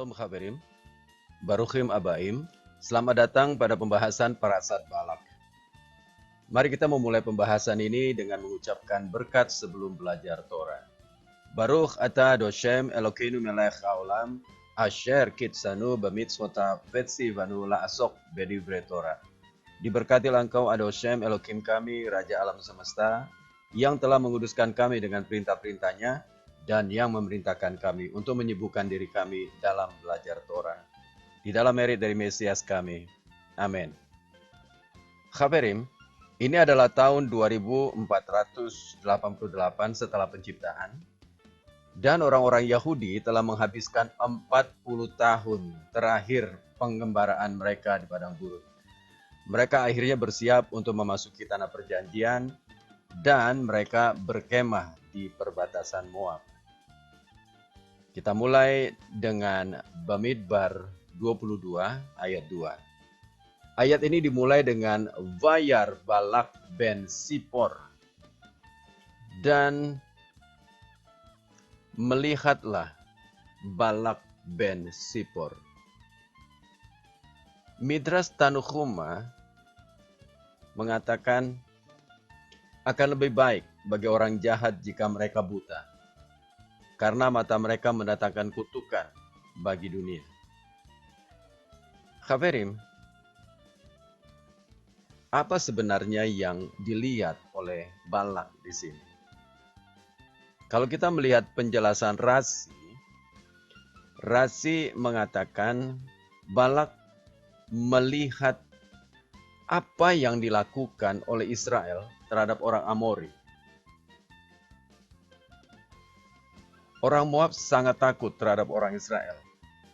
Shalom Khabarim, Baruchim Abaim. Selamat datang pada pembahasan Parasat Balak. Mari kita memulai pembahasan ini dengan mengucapkan berkat sebelum belajar Torah. Baruch atah Adoshem Elokeinu melech haolam, asher kitsanu b'mitzvotav vetzivanu la'asok bedivre Torah. Diberkatilah Engkau Adoshem Elokim kami, Raja alam semesta, yang telah menguduskan kami dengan perintah-perintahnya, dan yang memerintahkan kami untuk menyibukkan diri kami dalam belajar Torah. Di dalam merit dari Mesias kami. Amin. Khabarim, ini adalah tahun 2488 setelah penciptaan, dan orang-orang Yahudi telah menghabiskan 40 tahun terakhir pengembaraan mereka di padang gurun. Mereka akhirnya bersiap untuk memasuki tanah perjanjian, dan mereka berkemah di perbatasan Moab. Kita mulai dengan Bamidbar 22 ayat 2. Ayat ini dimulai dengan Vayar Balak ben Sipor. Dan melihatlah Balak ben Sipor. Midrash Tanukhuma mengatakan akan lebih baik bagi orang jahat jika mereka buta, karena mata mereka mendatangkan kutukan bagi dunia. Khabarim, apa sebenarnya yang dilihat oleh Balak di sini? Kalau kita melihat penjelasan Rasi mengatakan Balak melihat apa yang dilakukan oleh Israel terhadap orang Amori. Orang Moab sangat takut terhadap orang Israel,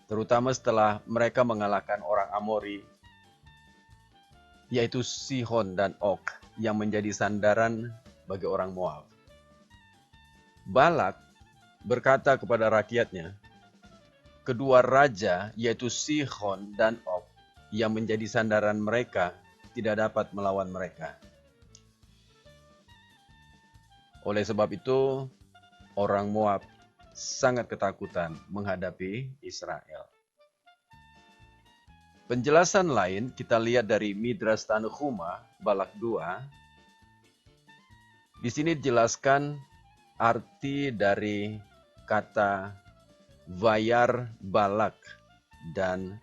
terutama setelah mereka mengalahkan orang Amori, yaitu Sihon dan Og, yang menjadi sandaran bagi orang Moab. Balak berkata kepada rakyatnya, kedua raja, yaitu Sihon dan Og, yang menjadi sandaran mereka, tidak dapat melawan mereka. Oleh sebab itu, orang Moab sangat ketakutan menghadapi Israel. Penjelasan lain kita lihat dari Midrash Tanukhuma Balak 2. Di sini dijelaskan arti dari kata Vayar Balak dan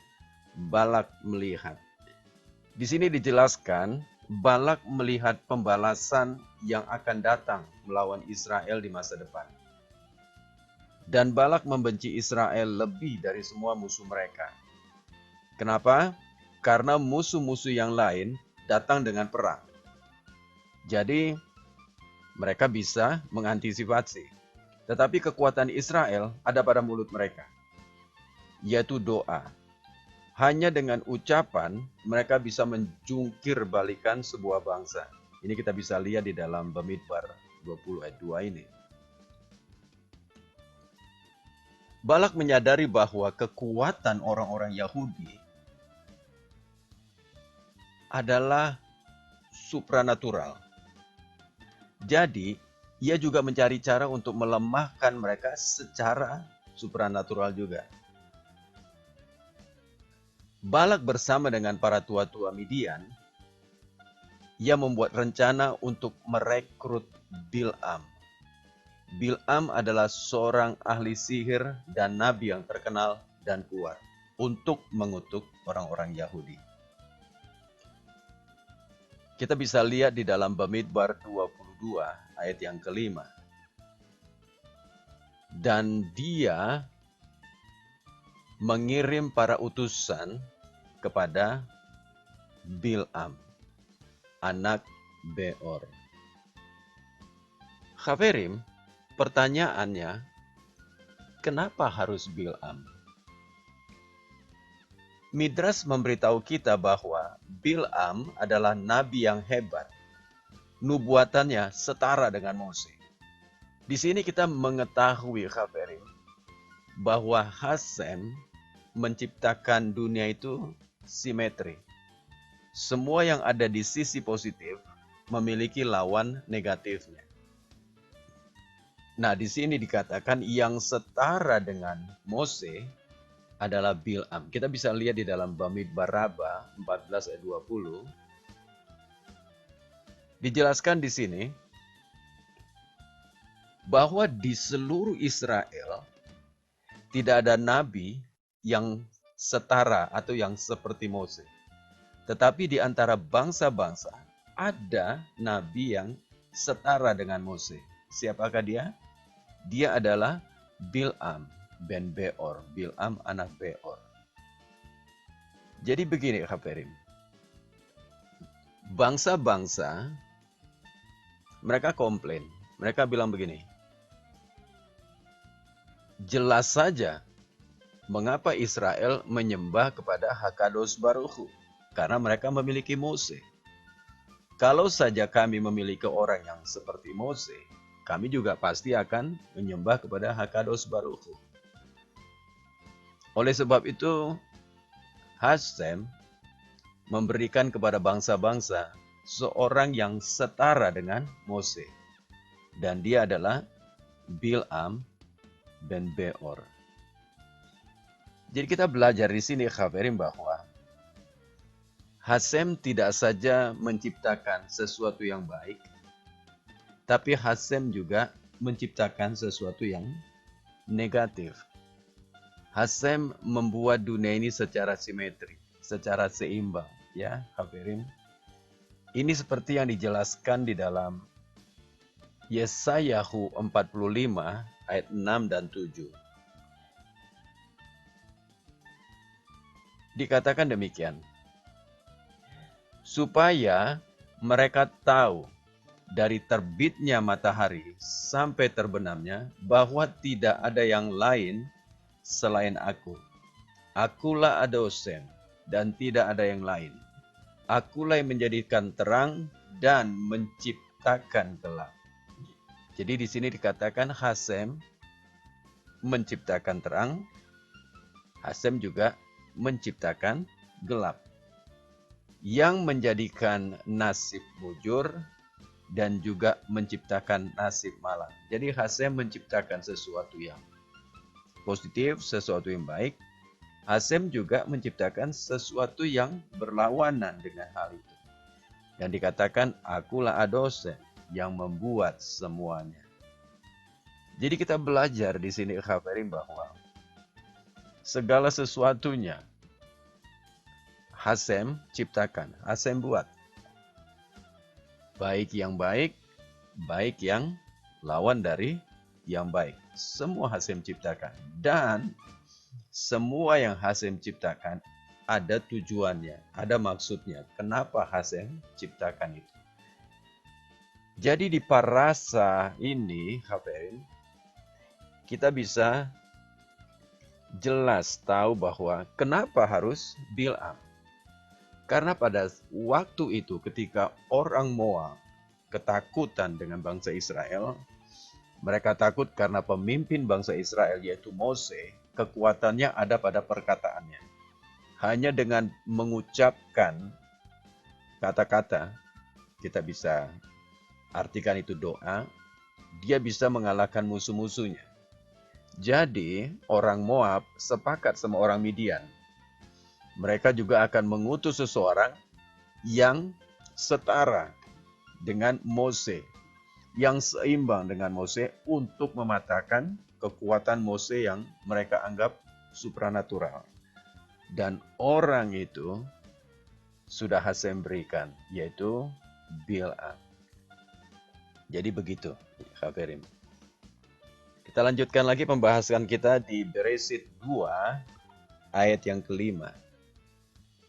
Balak melihat. Di sini dijelaskan Balak melihat pembalasan yang akan datang melawan Israel di masa depan. Dan Balak membenci Israel lebih dari semua musuh mereka. Kenapa? Karena musuh-musuh yang lain datang dengan perang. Jadi, mereka bisa mengantisipasi. Tetapi kekuatan Israel ada pada mulut mereka, yaitu doa. Hanya dengan ucapan, mereka bisa menjungkir balikan sebuah bangsa. Ini kita bisa lihat di dalam Bamidbar 20 ayat 2 ini. Balak menyadari bahwa kekuatan orang-orang Yahudi adalah supranatural. Jadi, ia juga mencari cara untuk melemahkan mereka secara supranatural juga. Balak bersama dengan para tua-tua Midian, ia membuat rencana untuk merekrut Bil'am. Bil'am adalah seorang ahli sihir dan nabi yang terkenal dan kuat untuk mengutuk orang-orang Yahudi. Kita bisa lihat di dalam Bamidbar 22 ayat yang kelima. Dan dia mengirim para utusan kepada Bil'am, anak Beor. Khabarim, pertanyaannya, kenapa harus Bil'am? Midrash memberitahu kita bahwa Bil'am adalah nabi yang hebat. Nubuatannya setara dengan Mose. Di sini kita mengetahui Khabarim, bahwa Hasem menciptakan dunia itu simetri. Semua yang ada di sisi positif memiliki lawan negatifnya. Nah, di sini dikatakan yang setara dengan Mose adalah Bil'am. Kita bisa lihat di dalam Bamidbar Raba 14 ayat 20. Dijelaskan di sini bahwa di seluruh Israel tidak ada nabi yang setara atau yang seperti Moses. Tetapi di antara bangsa-bangsa ada nabi yang setara dengan Moses. Siapakah dia? Dia adalah Bil'am ben Beor, Bil'am anak Beor. Jadi begini, Hafirim. Bangsa-bangsa mereka komplain. Mereka bilang begini, jelas saja mengapa Israel menyembah kepada Hakadosh Baruch Hu, karena mereka memiliki Mose. Kalau saja kami memiliki orang yang seperti Mose, kami juga pasti akan menyembah kepada Hakadosh Baruch Hu. Oleh sebab itu, Hasem memberikan kepada bangsa-bangsa seorang yang setara dengan Mose. Dan dia adalah Bil'am ben Beor. Jadi kita belajar di sini, Hafirim, bahwa Hasem tidak saja menciptakan sesuatu yang baik, tapi Hasem juga menciptakan sesuatu yang negatif. Hasem membuat dunia ini secara simetri, secara seimbang, ya, Hafirim. Ini seperti yang dijelaskan di dalam Yesayahu 45 ayat 6 dan 7. Dikatakan demikian, supaya mereka tahu dari terbitnya matahari sampai terbenamnya bahwa tidak ada yang lain selain aku. Akulah Adosem dan tidak ada yang lain. Akulah yang menjadikan terang dan menciptakan gelap. Jadi di sini dikatakan Hasem menciptakan terang, Hasem juga menciptakan gelap. Yang menjadikan nasib mujur dan juga menciptakan nasib malang. Jadi Hasem menciptakan sesuatu yang positif, sesuatu yang baik. Hasem juga menciptakan sesuatu yang berlawanan dengan hal itu. Yang dikatakan akulah Adosem yang membuat semuanya. Jadi kita belajar di sini, Hafirim, bahwa segala sesuatunya Hasem ciptakan, Hasem buat. Baik yang baik, baik yang lawan dari yang baik. Semua Hasem ciptakan. Dan semua yang Hasem ciptakan ada tujuannya, ada maksudnya. Kenapa Hasem ciptakan itu? Jadi di parasa ini, Hafirin, kita bisa jelas tahu bahwa kenapa harus Bil'am. Karena pada waktu itu ketika orang Moab ketakutan dengan bangsa Israel, mereka takut karena pemimpin bangsa Israel yaitu Mose, kekuatannya ada pada perkataannya. Hanya dengan mengucapkan kata-kata, kita bisa artikan itu doa, dia bisa mengalahkan musuh-musuhnya. Jadi orang Moab sepakat sama orang Midian. Mereka juga akan mengutus seseorang yang setara dengan Mose, yang seimbang dengan Mose untuk mematahkan kekuatan Mose yang mereka anggap supranatural. Dan orang itu sudah Hasem berikan, yaitu Bil'am. Jadi begitu, Hafirim. Kita lanjutkan lagi pembahasan kita di Beresit 2 ayat yang kelima.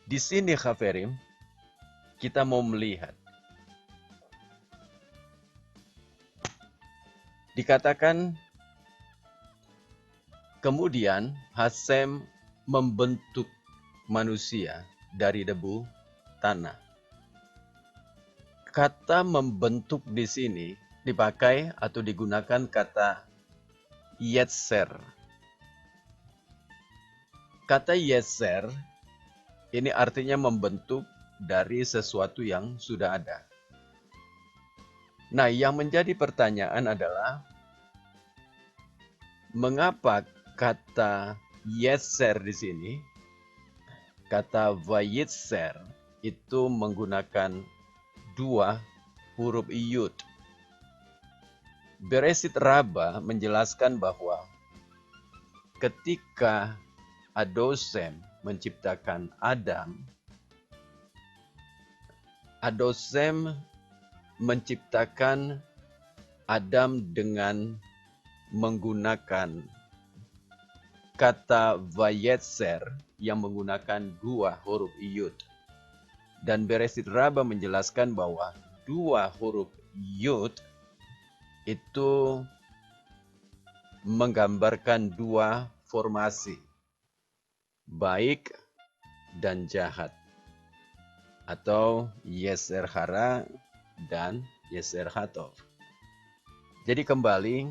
Di sini, Hafirim, kita mau melihat. Dikatakan, kemudian Hasem membentuk manusia dari debu tanah. Kata membentuk di sini dipakai atau digunakan kata yetser. Kata yetser ini artinya membentuk dari sesuatu yang sudah ada. Nah, yang menjadi pertanyaan adalah mengapa kata Yeser di sini, kata vayitser itu menggunakan dua huruf yud. Beresit Raba menjelaskan bahwa ketika Adosem menciptakan Adam, Adosem menciptakan Adam dengan menggunakan kata vayetser yang menggunakan dua huruf yud. Dan Beresit Raba menjelaskan bahwa dua huruf yud itu menggambarkan dua formasi, baik dan jahat, atau yeser hara dan yeser hatov. Jadi kembali,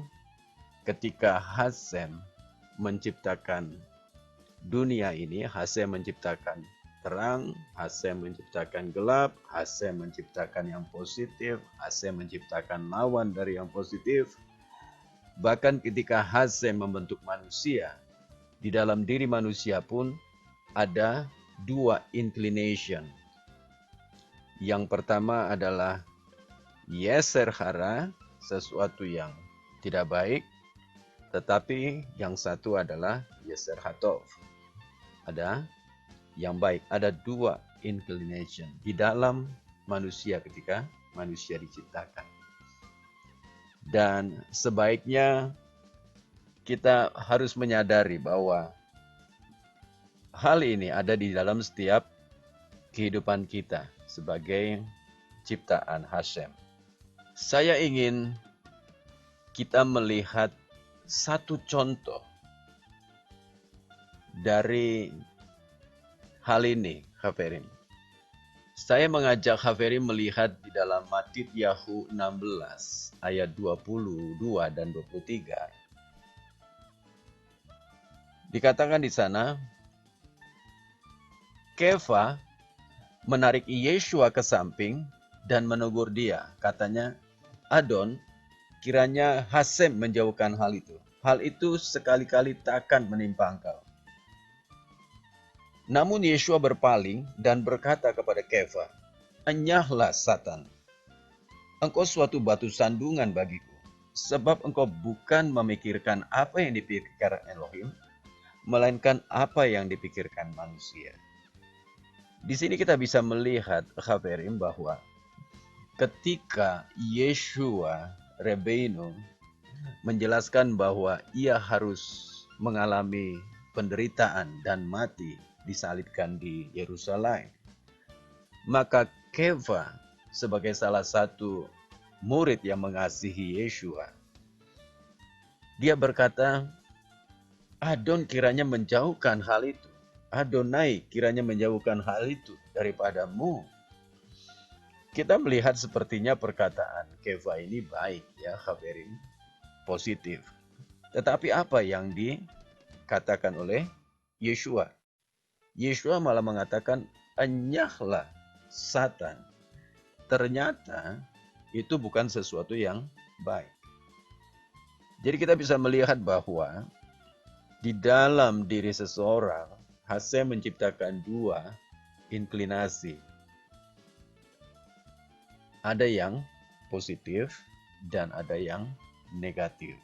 ketika Hasem menciptakan dunia ini, Hasem menciptakan terang, Hasem menciptakan gelap, Hasem menciptakan yang positif, Hasem menciptakan lawan dari yang positif. Bahkan ketika Hasem membentuk manusia, di dalam diri manusia pun ada dua inclination. Yang pertama adalah yeser hara, sesuatu yang tidak baik, tetapi yang satu adalah yeser hatov, ada yang baik. Ada dua inclination di dalam manusia ketika manusia diciptakan. Dan sebaiknya kita harus menyadari bahwa hal ini ada di dalam setiap kehidupan kita sebagai ciptaan Hashem. Saya ingin kita melihat satu contoh dari hal ini, Haverim. Saya mengajak Haverim melihat di dalam Matityahu 16 ayat 22 dan 23. Dikatakan di sana, Kefa menarik Yeshua ke samping dan menegur dia. Katanya, Adon, kiranya Hasem menjauhkan hal itu. Hal itu sekali-kali takkan menimpa engkau. Namun Yeshua berpaling dan berkata kepada Kefa, enyahlah Satan. Engkau suatu batu sandungan bagiku, sebab engkau bukan memikirkan apa yang dipikirkan Elohim, melainkan apa yang dipikirkan manusia. Di sini kita bisa melihat, Haverim, bahwa ketika Yeshua Rebbeinu menjelaskan bahwa ia harus mengalami penderitaan dan mati disalibkan di Yerusalem, maka Kefa sebagai salah satu murid yang mengasihi Yeshua, dia berkata, Adon kiranya menjauhkan hal itu. Adonai kiranya menjauhkan hal itu daripadamu. Kita melihat sepertinya perkataan Kefa ini baik, ya, Haverim, positif. Tetapi apa yang dikatakan oleh Yeshua? Yeshua malah mengatakan, enyahlah Satan. Ternyata itu bukan sesuatu yang baik. Jadi kita bisa melihat bahwa di dalam diri seseorang, Hasem menciptakan dua inklinasi. Ada yang positif dan ada yang negatif.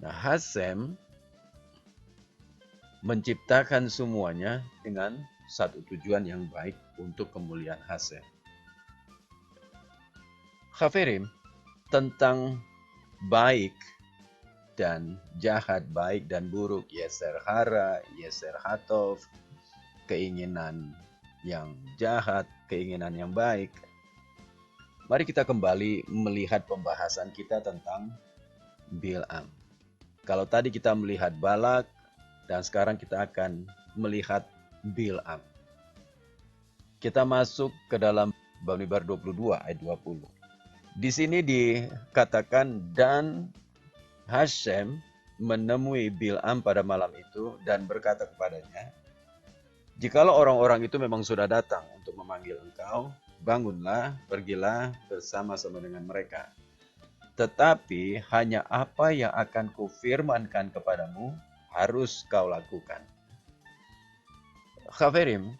Nah, Hasem menciptakan semuanya dengan satu tujuan yang baik untuk kemuliaan Hasem. Haverim, tentang baik dan jahat, baik dan buruk, yeser hara, yeser hatov, keinginan yang jahat, keinginan yang baik. Mari kita kembali melihat pembahasan kita tentang Bil'am. Kalau tadi kita melihat Balak, dan sekarang kita akan melihat Bil'am. Kita masuk ke dalam Bamidbar 22 ayat 20. Di sini dikatakan, dan Hashem menemui Bil'am pada malam itu dan berkata kepadanya, jikalau orang-orang itu memang sudah datang untuk memanggil engkau, bangunlah, pergilah bersama-sama dengan mereka. Tetapi hanya apa yang akan kufirmankan kepadamu, harus kau lakukan. Khaverim,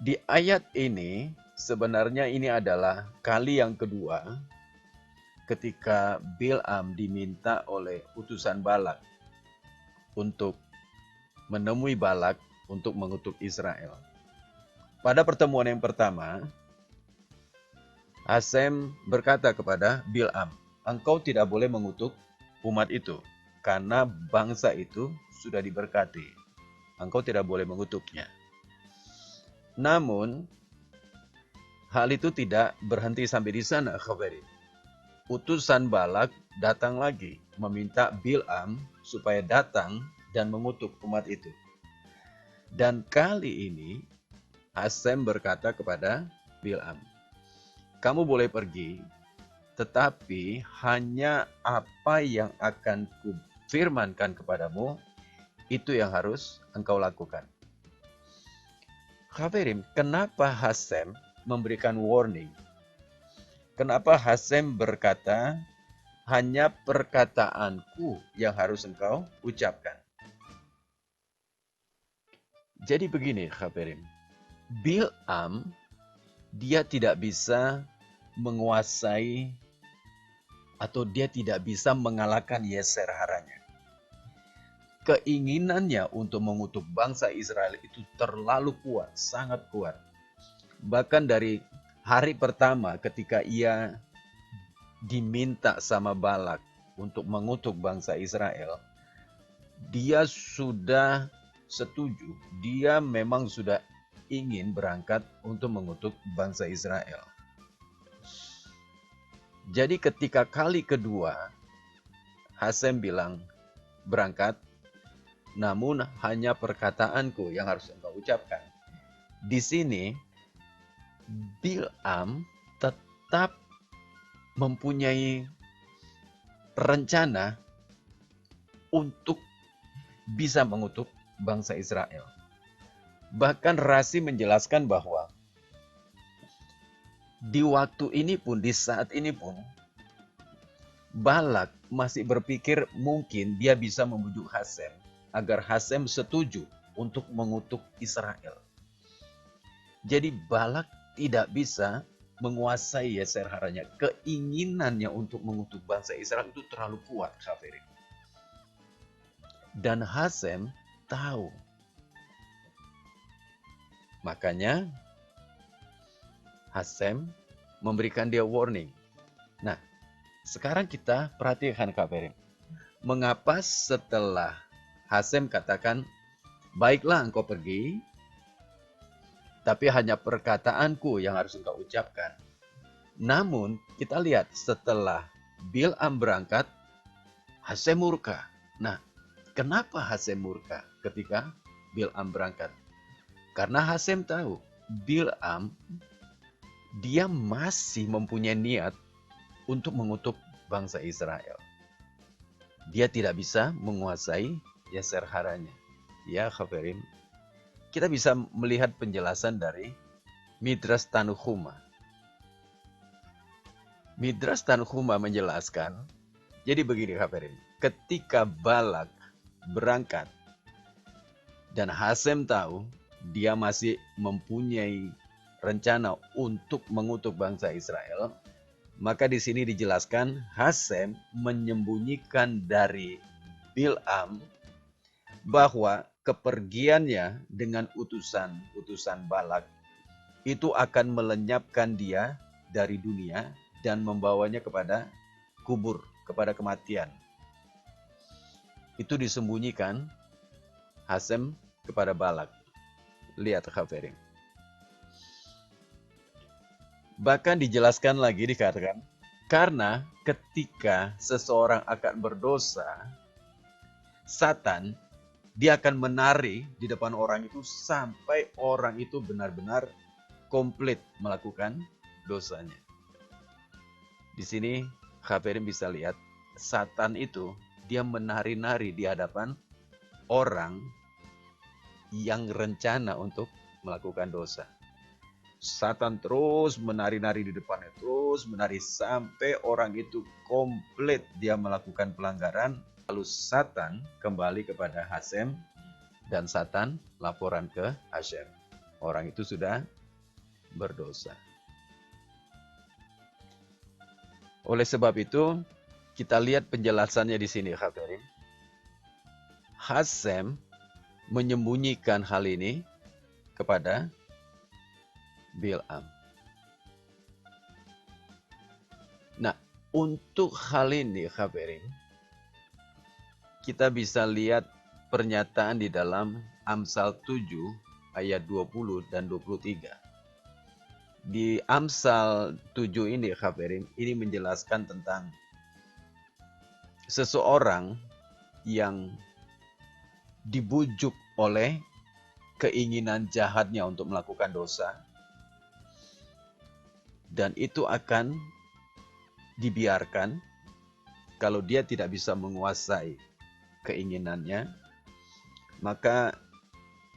di ayat ini sebenarnya ini adalah kali yang kedua ketika Bil'am diminta oleh utusan Balak untuk menemui Balak untuk mengutuk Israel. Pada pertemuan yang pertama, Hasem berkata kepada Bil'am, engkau tidak boleh mengutuk umat itu, karena bangsa itu sudah diberkati. Engkau tidak boleh mengutuknya. Namun, hal itu tidak berhenti sampai di sana, khabarin. Utusan Balak datang lagi, meminta Bil'am supaya datang dan mengutuk umat itu. Dan kali ini, Hasem berkata kepada Bil'am, kamu boleh pergi, tetapi hanya apa yang akan kufirmankan kepadamu, itu yang harus engkau lakukan. Khabarim, kenapa Hasem memberikan warning? Kenapa Hasem berkata, hanya perkataanku yang harus engkau ucapkan? Jadi begini, Khabarim. Bil'am, dia tidak bisa menguasai atau dia tidak bisa mengalahkan Yeser haranya. Keinginannya untuk mengutuk bangsa Israel itu terlalu kuat, sangat kuat. Bahkan dari hari pertama ketika ia diminta sama Balak untuk mengutuk bangsa Israel, dia sudah setuju, dia memang sudah ingin berangkat untuk mengutuk bangsa Israel. Jadi ketika kali kedua, Hasem bilang, berangkat, namun hanya perkataanku yang harus engkau ucapkan. Di sini, Bil'am tetap mempunyai rencana untuk bisa mengutuk bangsa Israel. Bahkan Rasi menjelaskan bahwa di waktu ini pun, di saat ini pun, Balak masih berpikir mungkin dia bisa membujuk Hasem agar Hasem setuju untuk mengutuk Israel. Jadi Balak tidak bisa menguasai Yeser haranya. Keinginannya untuk mengutuk bangsa Israel itu terlalu kuat, Khafirin. Dan Hasem tahu. Makanya Hasem memberikan dia warning. Nah, sekarang kita perhatikan, Khafirin. Mengapa setelah Hasem katakan, baiklah engkau pergi, tapi hanya perkataanku yang harus engkau ucapkan. Namun kita lihat setelah Bil'am berangkat, Hasem murka. Nah, kenapa Hasem murka ketika Bil'am berangkat? Karena Hasem tahu Bil'am dia masih mempunyai niat untuk mengutuk bangsa Israel. Dia tidak bisa menguasai Yeser haranya. Ya, Khafirin. Kita bisa melihat penjelasan dari Midrash Tanhuma. Midrash Tanhuma menjelaskan, jadi begini, Khafirin. Ketika Balak berangkat dan Hasem tahu dia masih mempunyai rencana untuk mengutuk bangsa Israel, maka di sini dijelaskan Hasem menyembunyikan dari Bil'am bahwa kepergiannya dengan utusan Balak itu akan melenyapkan dia dari dunia dan membawanya kepada kubur, kepada kematian. Itu disembunyikan Hasem kepada Balak. Lihat, Khafirin. Bahkan dijelaskan lagi, dikatakan, karena ketika seseorang akan berdosa, Satan, dia akan menari di depan orang itu sampai orang itu benar-benar komplit melakukan dosanya. Di sini, Khafirin bisa lihat, Satan itu, dia menari-nari di hadapan orang yang rencana untuk melakukan dosa. Satan terus menari-nari di depannya, terus menari sampai orang itu komplit dia melakukan pelanggaran, Lalu Satan kembali kepada Hasem dan Satan laporan ke Hasem. Orang itu sudah berdosa. Oleh sebab itu, kita lihat penjelasannya di sini, Khabarin. Hasem menyembunyikan hal ini kepada Bil'am. Nah, untuk hal ini, Khabarin, kita bisa lihat pernyataan di dalam Amsal 7 ayat 20 dan 23. Di Amsal 7 ini, Khabarin, ini menjelaskan tentang seseorang yang dibujuk oleh keinginan jahatnya untuk melakukan dosa, dan itu akan dibiarkan kalau dia tidak bisa menguasai keinginannya, maka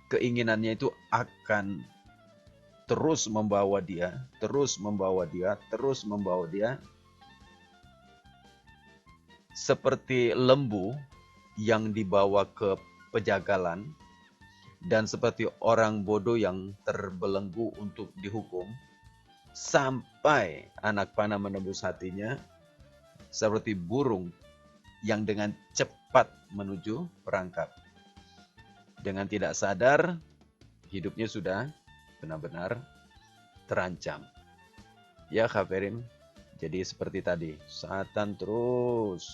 keinginannya itu akan terus membawa dia seperti lembu yang dibawa ke pejagalan dan seperti orang bodoh yang terbelenggu untuk dihukum, sampai anak panah menembus hatinya, seperti burung yang dengan cepat menuju perangkap. Dengan tidak sadar, hidupnya sudah benar-benar terancam. Ya, Khabarin, jadi seperti tadi, Satan terus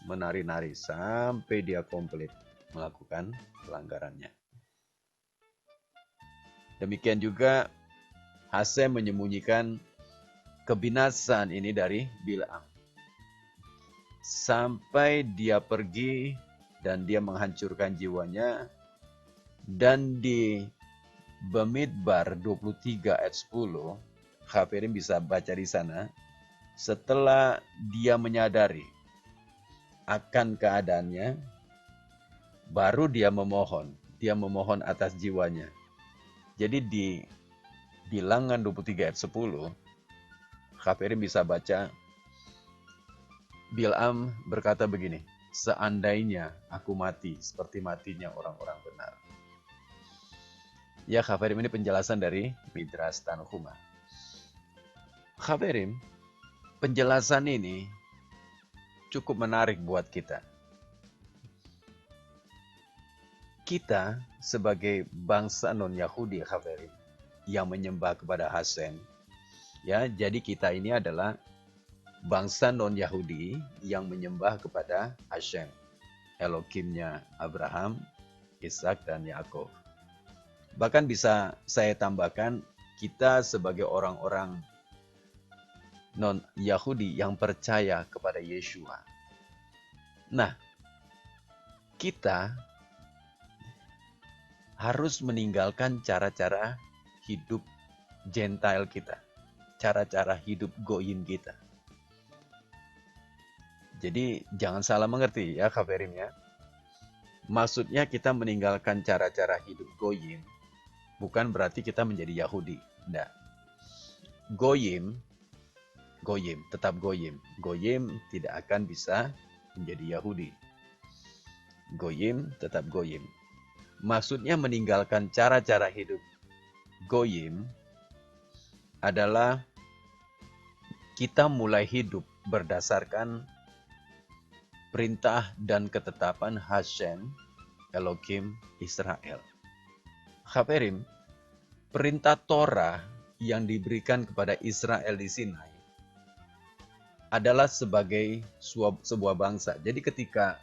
menari-nari sampai dia komplit melakukan pelanggarannya. Demikian juga Hasem menyembunyikan kebinasan ini dari Bil'am. Sampai dia pergi dan dia menghancurkan jiwanya. Dan di Bamidbar 23 ayat 10, Khabarin bisa baca di sana, setelah dia menyadari akan keadaannya, baru dia memohon atas jiwanya. Jadi di Bilangan 23 ayat 10, Khabarin bisa baca, Bil'am berkata begini, seandainya aku mati seperti matinya orang-orang benar. Ya, Khabarim, ini penjelasan dari Midrash Tanhuma. Khabarim, penjelasan ini cukup menarik buat kita. Kita sebagai bangsa non-Yahudi, Khabarim, yang menyembah kepada Hasem, ya, jadi kita ini adalah bangsa non-Yahudi yang menyembah kepada Hashem, Elohimnya Abraham, Ishak, dan Yakub. Bahkan bisa saya tambahkan, kita sebagai orang-orang non-Yahudi yang percaya kepada Yeshua. Nah, kita harus meninggalkan cara-cara hidup Gentile kita, cara-cara hidup Goyim kita. Jadi jangan salah mengerti ya, Khabarim ya. Maksudnya kita meninggalkan cara-cara hidup Goyim bukan berarti kita menjadi Yahudi. Tidak. Goyim, tetap Goyim. Goyim tidak akan bisa menjadi Yahudi. Goyim, tetap Goyim. Maksudnya meninggalkan cara-cara hidup Goyim adalah kita mulai hidup berdasarkan perintah dan ketetapan Hashem, Elohim Israel. Khabarim, perintah Torah yang diberikan kepada Israel di Sinai adalah sebagai sebuah bangsa. Jadi ketika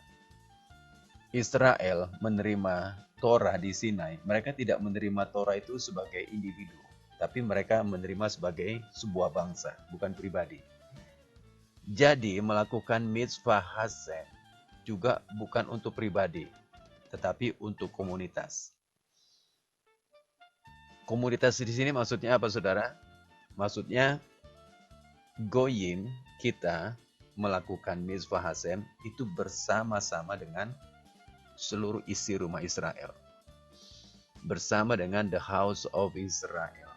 Israel menerima Torah di Sinai, mereka tidak menerima Torah itu sebagai individu, tapi mereka menerima sebagai sebuah bangsa, bukan pribadi. Jadi melakukan mitzvah Hasem juga bukan untuk pribadi, tetapi untuk komunitas. Komunitas di sini maksudnya apa, saudara? Maksudnya Goyim kita melakukan mitzvah Hasem itu bersama-sama dengan seluruh isi rumah Israel. Bersama dengan the house of Israel.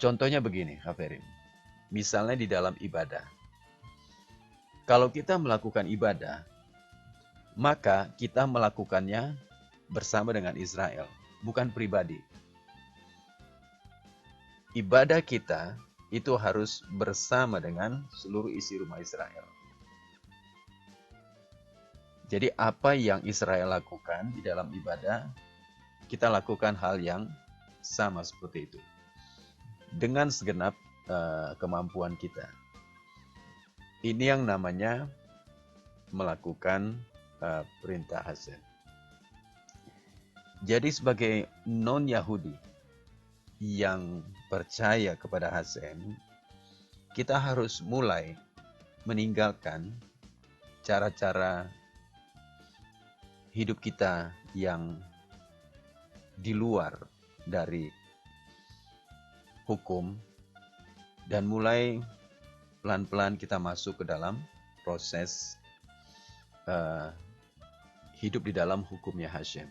Contohnya begini, Khabarim. Misalnya di dalam ibadah. Kalau kita melakukan ibadah, maka kita melakukannya bersama dengan Israel, bukan pribadi. Ibadah kita itu harus bersama dengan seluruh isi rumah Israel. Jadi apa yang Israel lakukan di dalam ibadah, kita lakukan hal yang sama seperti itu. Dengan segenap kemampuan kita. Ini yang namanya melakukan perintah Hashem. Jadi sebagai non-Yahudi yang percaya kepada Hashem, kita harus mulai meninggalkan cara-cara hidup kita yang di luar dari hukum dan mulai pelan-pelan kita masuk ke dalam proses hidup di dalam hukumnya Hashem.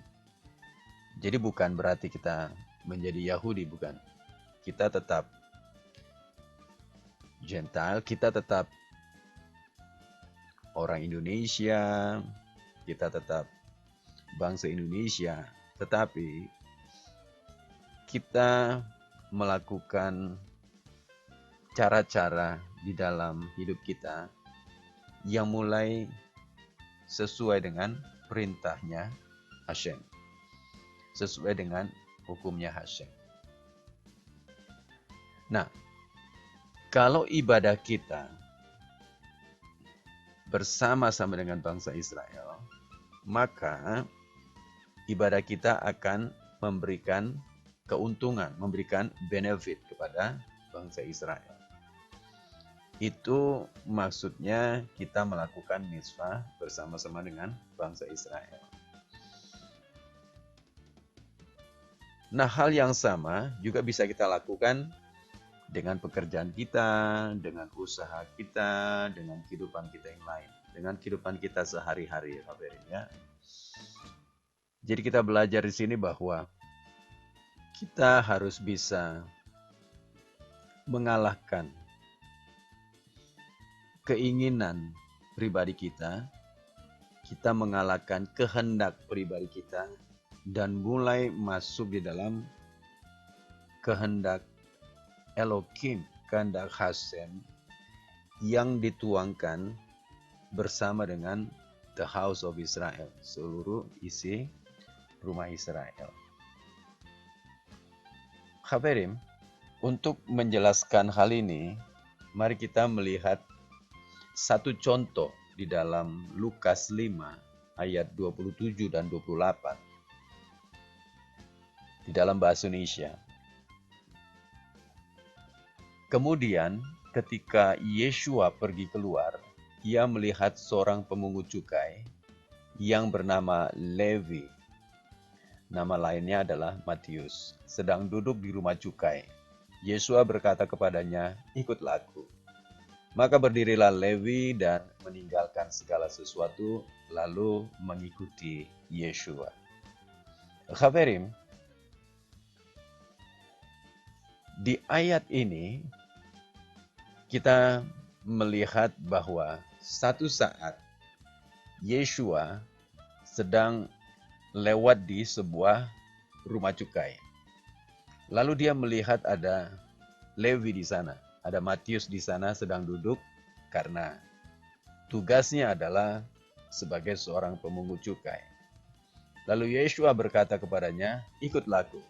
Jadi bukan berarti kita menjadi Yahudi, bukan. Kita tetap Gentile, kita tetap orang Indonesia, kita tetap bangsa Indonesia, tetapi kita melakukan cara-cara di dalam hidup kita yang mulai sesuai dengan perintahnya Hashem, sesuai dengan hukumnya Hashem. Nah, kalau ibadah kita bersama-sama dengan bangsa Israel, maka ibadah kita akan memberikan keuntungan, memberikan benefit kepada bangsa Israel. Itu maksudnya kita melakukan mitzvah bersama-sama dengan bangsa Israel. Nah, hal yang sama juga bisa kita lakukan dengan pekerjaan kita, dengan usaha kita, dengan kehidupan kita yang lain, dengan kehidupan kita sehari-hari, ya. Jadi kita belajar di sini bahwa kita harus bisa mengalahkan keinginan pribadi kita mengalahkan kehendak pribadi kita, dan mulai masuk di dalam kehendak Elohim, kehendak Hashem yang dituangkan bersama dengan the house of Israel, seluruh isi rumah Israel. Khabarim, untuk menjelaskan hal ini, mari kita melihat satu contoh di dalam Lukas 5 ayat 27 dan 28 di dalam bahasa Indonesia. Kemudian ketika Yeshua pergi keluar, ia melihat seorang pemungut cukai yang bernama Levi. Nama lainnya adalah Matius, sedang duduk di rumah cukai. Yeshua berkata kepadanya, "Ikutlah aku." Maka berdirilah Levi dan meninggalkan segala sesuatu, lalu mengikuti Yeshua. Khabarim, di ayat ini kita melihat bahwa satu saat Yeshua sedang lewat di sebuah rumah cukai. Lalu dia melihat ada Levi di sana, ada Matius di sana sedang duduk karena tugasnya adalah sebagai seorang pemungut cukai. Lalu Yeshua berkata kepadanya, "Ikutlah aku."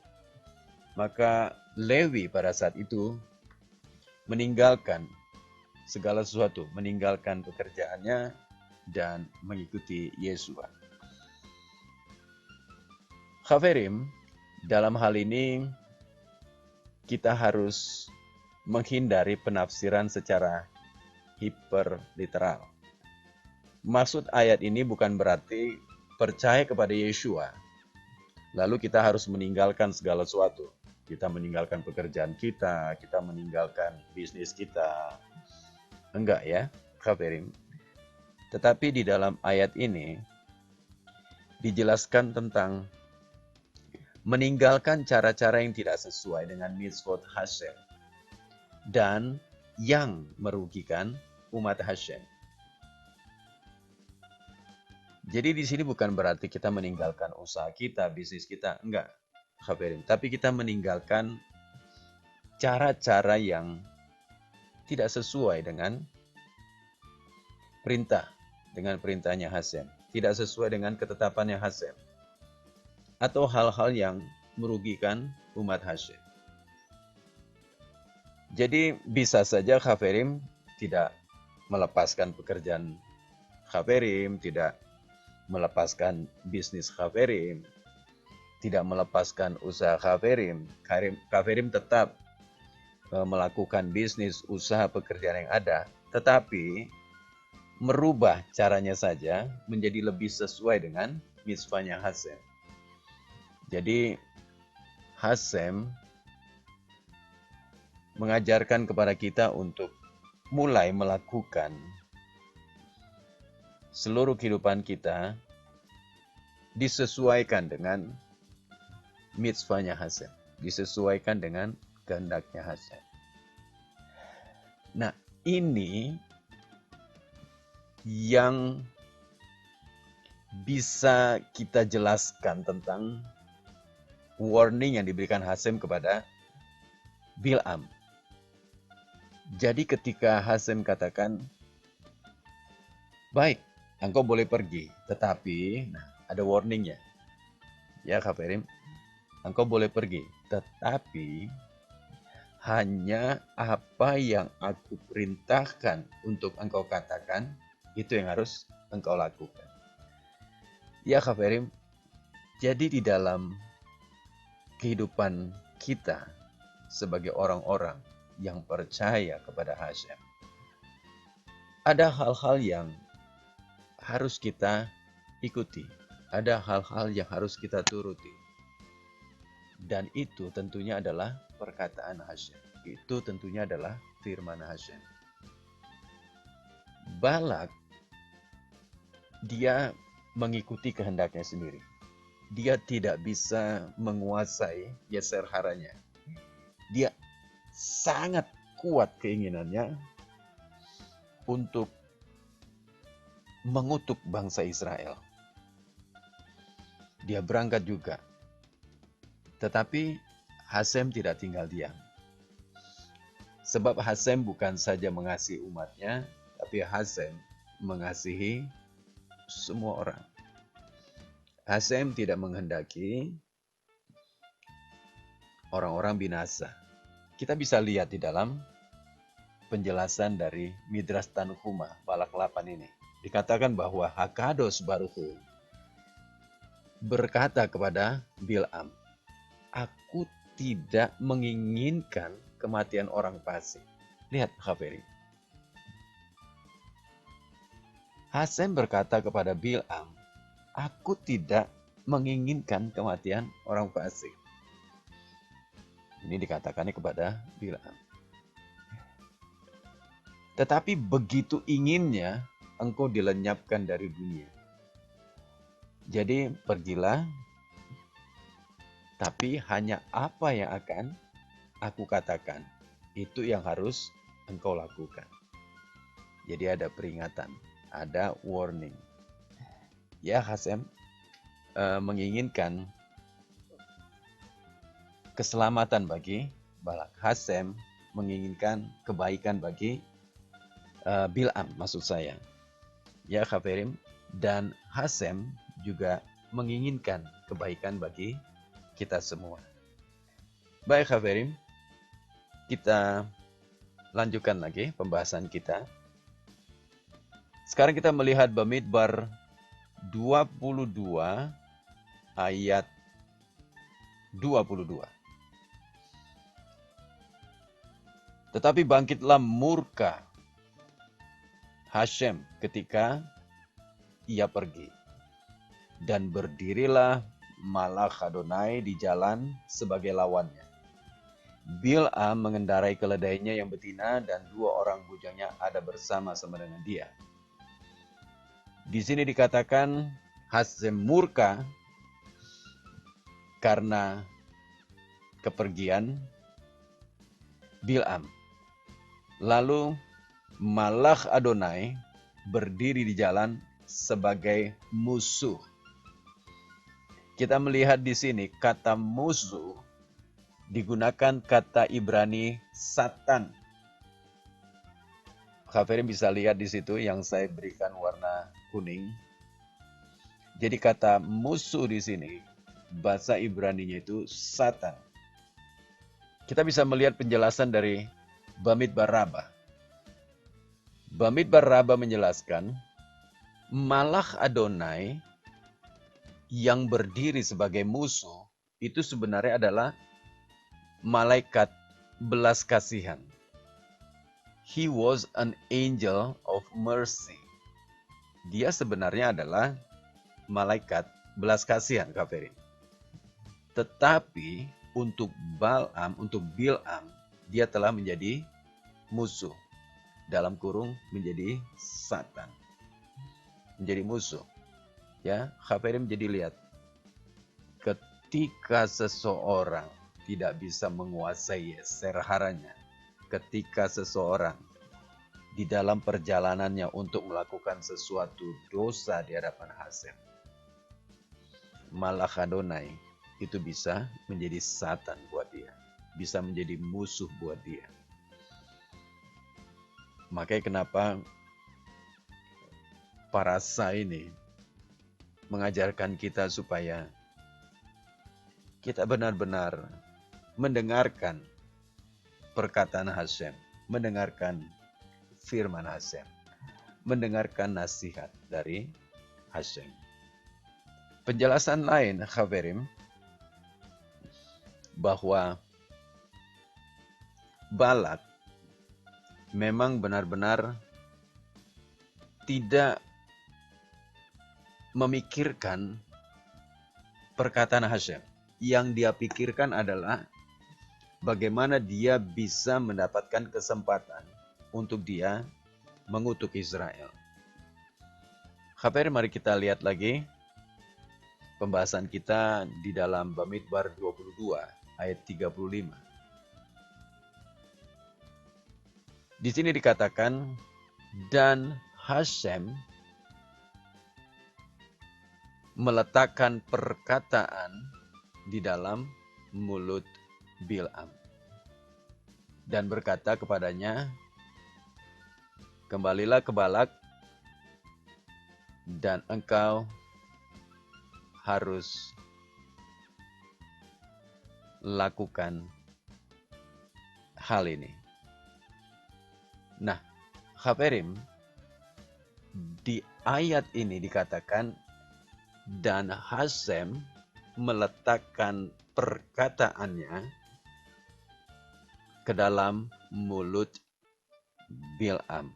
Maka Levi pada saat itu meninggalkan segala sesuatu, meninggalkan pekerjaannya dan mengikuti Yeshua. Khabarim, dalam hal ini kita harus menghindari penafsiran secara hiperliteral. Maksud ayat ini bukan berarti percaya kepada Yeshua, lalu kita harus meninggalkan segala sesuatu. Kita meninggalkan pekerjaan kita meninggalkan bisnis kita. Enggak ya, Khabarim. Tetapi di dalam ayat ini dijelaskan tentang meninggalkan cara-cara yang tidak sesuai dengan mitzvot Hashem dan yang merugikan umat Hashem. Jadi di sini bukan berarti kita meninggalkan usaha kita, bisnis kita, enggak, Khabirin. Tapi kita meninggalkan cara-cara yang tidak sesuai dengan perintah, dengan perintahnya Hasem. Tidak sesuai dengan ketetapannya Hasem. Atau hal-hal yang merugikan umat Hasem. Jadi bisa saja Khafirim tidak melepaskan pekerjaan Khafirim, tidak melepaskan bisnis Khafirim, tidak melepaskan usaha Khafirim. Khafirim tetap melakukan bisnis, usaha, pekerjaan yang ada, tetapi merubah caranya saja menjadi lebih sesuai dengan misvanya Hasem. Jadi Hasem mengajarkan kepada kita untuk mulai melakukan seluruh kehidupan kita disesuaikan dengan mitzvahnya Hasem, disesuaikan dengan kehendaknya Hasem. Nah, ini yang bisa kita jelaskan tentang warning yang diberikan Hasem kepada Bil'am. Jadi ketika Hasem katakan, baik, engkau boleh pergi, tetapi ada warningnya. Ya Khafirim, engkau boleh pergi, tetapi hanya apa yang aku perintahkan untuk engkau katakan, itu yang harus engkau lakukan. Ya Khafirim, jadi di dalam kehidupan kita sebagai orang-orang yang percaya kepada Hasem, ada hal-hal yang harus kita ikuti, ada hal-hal yang harus kita turuti. Dan itu tentunya adalah perkataan Hasem. Itu tentunya adalah firman Hasem. Balak, dia mengikuti kehendaknya sendiri. Dia tidak bisa menguasai Yeser haranya. Dia sangat kuat keinginannya untuk mengutuk bangsa Israel. Dia berangkat juga. Tetapi Hasem tidak tinggal diam. Sebab Hasem bukan saja mengasihi umatnya, tapi Hasem mengasihi semua orang. Hasem tidak menghendaki orang-orang binasa. Kita bisa lihat di dalam penjelasan dari Midras Tanhuma Balak 8 ini. Dikatakan bahwa Hakados Baruhu berkata kepada Bil'am, aku tidak menginginkan kematian orang fasik. Lihat Khafiri. Hasem berkata kepada Bil'am, aku tidak menginginkan kematian orang fasik. Ini dikatakannya kepada Bil'am. Tetapi begitu inginnya engkau dilenyapkan dari dunia. Jadi pergilah, tapi hanya apa yang akan aku katakan, itu yang harus engkau lakukan. Jadi ada peringatan, ada warning. Ya Hasem menginginkan keselamatan bagi Balak. Hasem menginginkan kebaikan bagi Bil'am maksud saya. Ya Khafirim, dan Hasem juga menginginkan kebaikan bagi kita semua. Baik Khafirim, kita lanjutkan lagi pembahasan kita. Sekarang kita melihat Bamidbar 22 ayat 22. Tetapi bangkitlah murka Hasem ketika ia pergi. Dan berdirilah Malach Adonai di jalan sebagai lawannya. Bil'am mengendarai keledainya yang betina dan 2 orang bujangnya ada bersama-sama dengan dia. Di sini dikatakan Hasem murka karena kepergian Bil'am. Lalu Malach Adonai berdiri di jalan sebagai musuh. Kita melihat di sini kata musuh digunakan kata Ibrani Satan. Khafirin bisa lihat di situ yang saya berikan warna kuning. Jadi kata musuh di sini bahasa Ibraninya itu Satan. Kita bisa melihat penjelasan dari Bamidbar Rabbah. Bamidbar Rabbah menjelaskan Malach Adonai yang berdiri sebagai musuh itu sebenarnya adalah malaikat belas kasihan. He was an angel of mercy. Dia sebenarnya adalah malaikat belas kasihan, Khafirin. Tetapi untuk Bil'am, dia telah menjadi musuh. Dalam kurung menjadi Satan. Menjadi musuh. Ya, Khafirin jadi lihat. Ketika seseorang tidak bisa menguasai Yeser haranya, ketika seseorang di dalam perjalanannya untuk melakukan sesuatu dosa di hadapan Hasem, Malach Adonai itu bisa menjadi Satan buat dia, bisa menjadi musuh buat dia. Makanya kenapa parasa ini mengajarkan kita supaya kita benar-benar mendengarkan perkataan Hashem, mendengarkan firman Hashem, mendengarkan nasihat dari Hashem. Penjelasan lain, Khafirim, bahwa Balak memang benar-benar tidak memikirkan perkataan Hashem. Yang dia pikirkan adalah bagaimana dia bisa mendapatkan kesempatan untuk dia mengutuk Israel. Khabar, mari kita lihat lagi pembahasan kita di dalam Bamidbar 22 ayat 35. Di sini dikatakan, dan Hashem meletakkan perkataan di dalam mulut Bil'am dan berkata kepadanya, kembalilah ke Balak dan engkau harus lakukan hal ini. Nah, Khafirim, di ayat ini dikatakan dan Hashem meletakkan perkataannya ke dalam mulut Bil'am.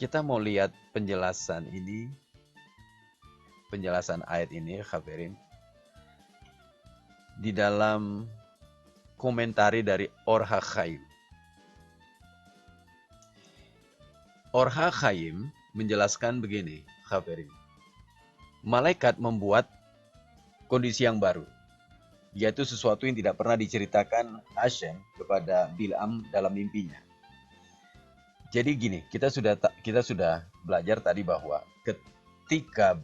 Kita mau lihat penjelasan ini, penjelasan ayat ini, Khafirin, di dalam komentari dari Or HaChaim. Or HaChaim menjelaskan begini, Khafirin. Malaikat membuat kondisi yang baru, yaitu sesuatu yang tidak pernah diceritakan Hashem kepada Bil'am dalam mimpinya. Jadi gini, kita sudah belajar tadi bahwa ketika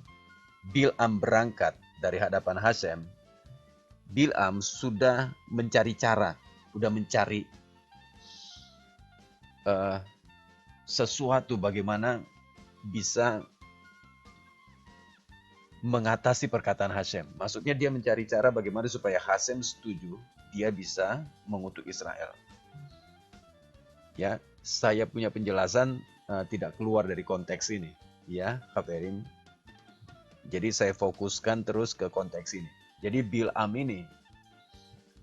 Bil'am berangkat dari hadapan Hashem, Bil'am sudah mencari cara, sudah mencari sesuatu bagaimana bisa mengatasi perkataan Hashem. Maksudnya dia mencari cara bagaimana supaya Hashem setuju dia bisa mengutuk Israel. Ya, saya punya penjelasan tidak keluar dari konteks ini, ya, Khafirin. Jadi saya fokuskan terus ke konteks ini. Jadi Bil'am ini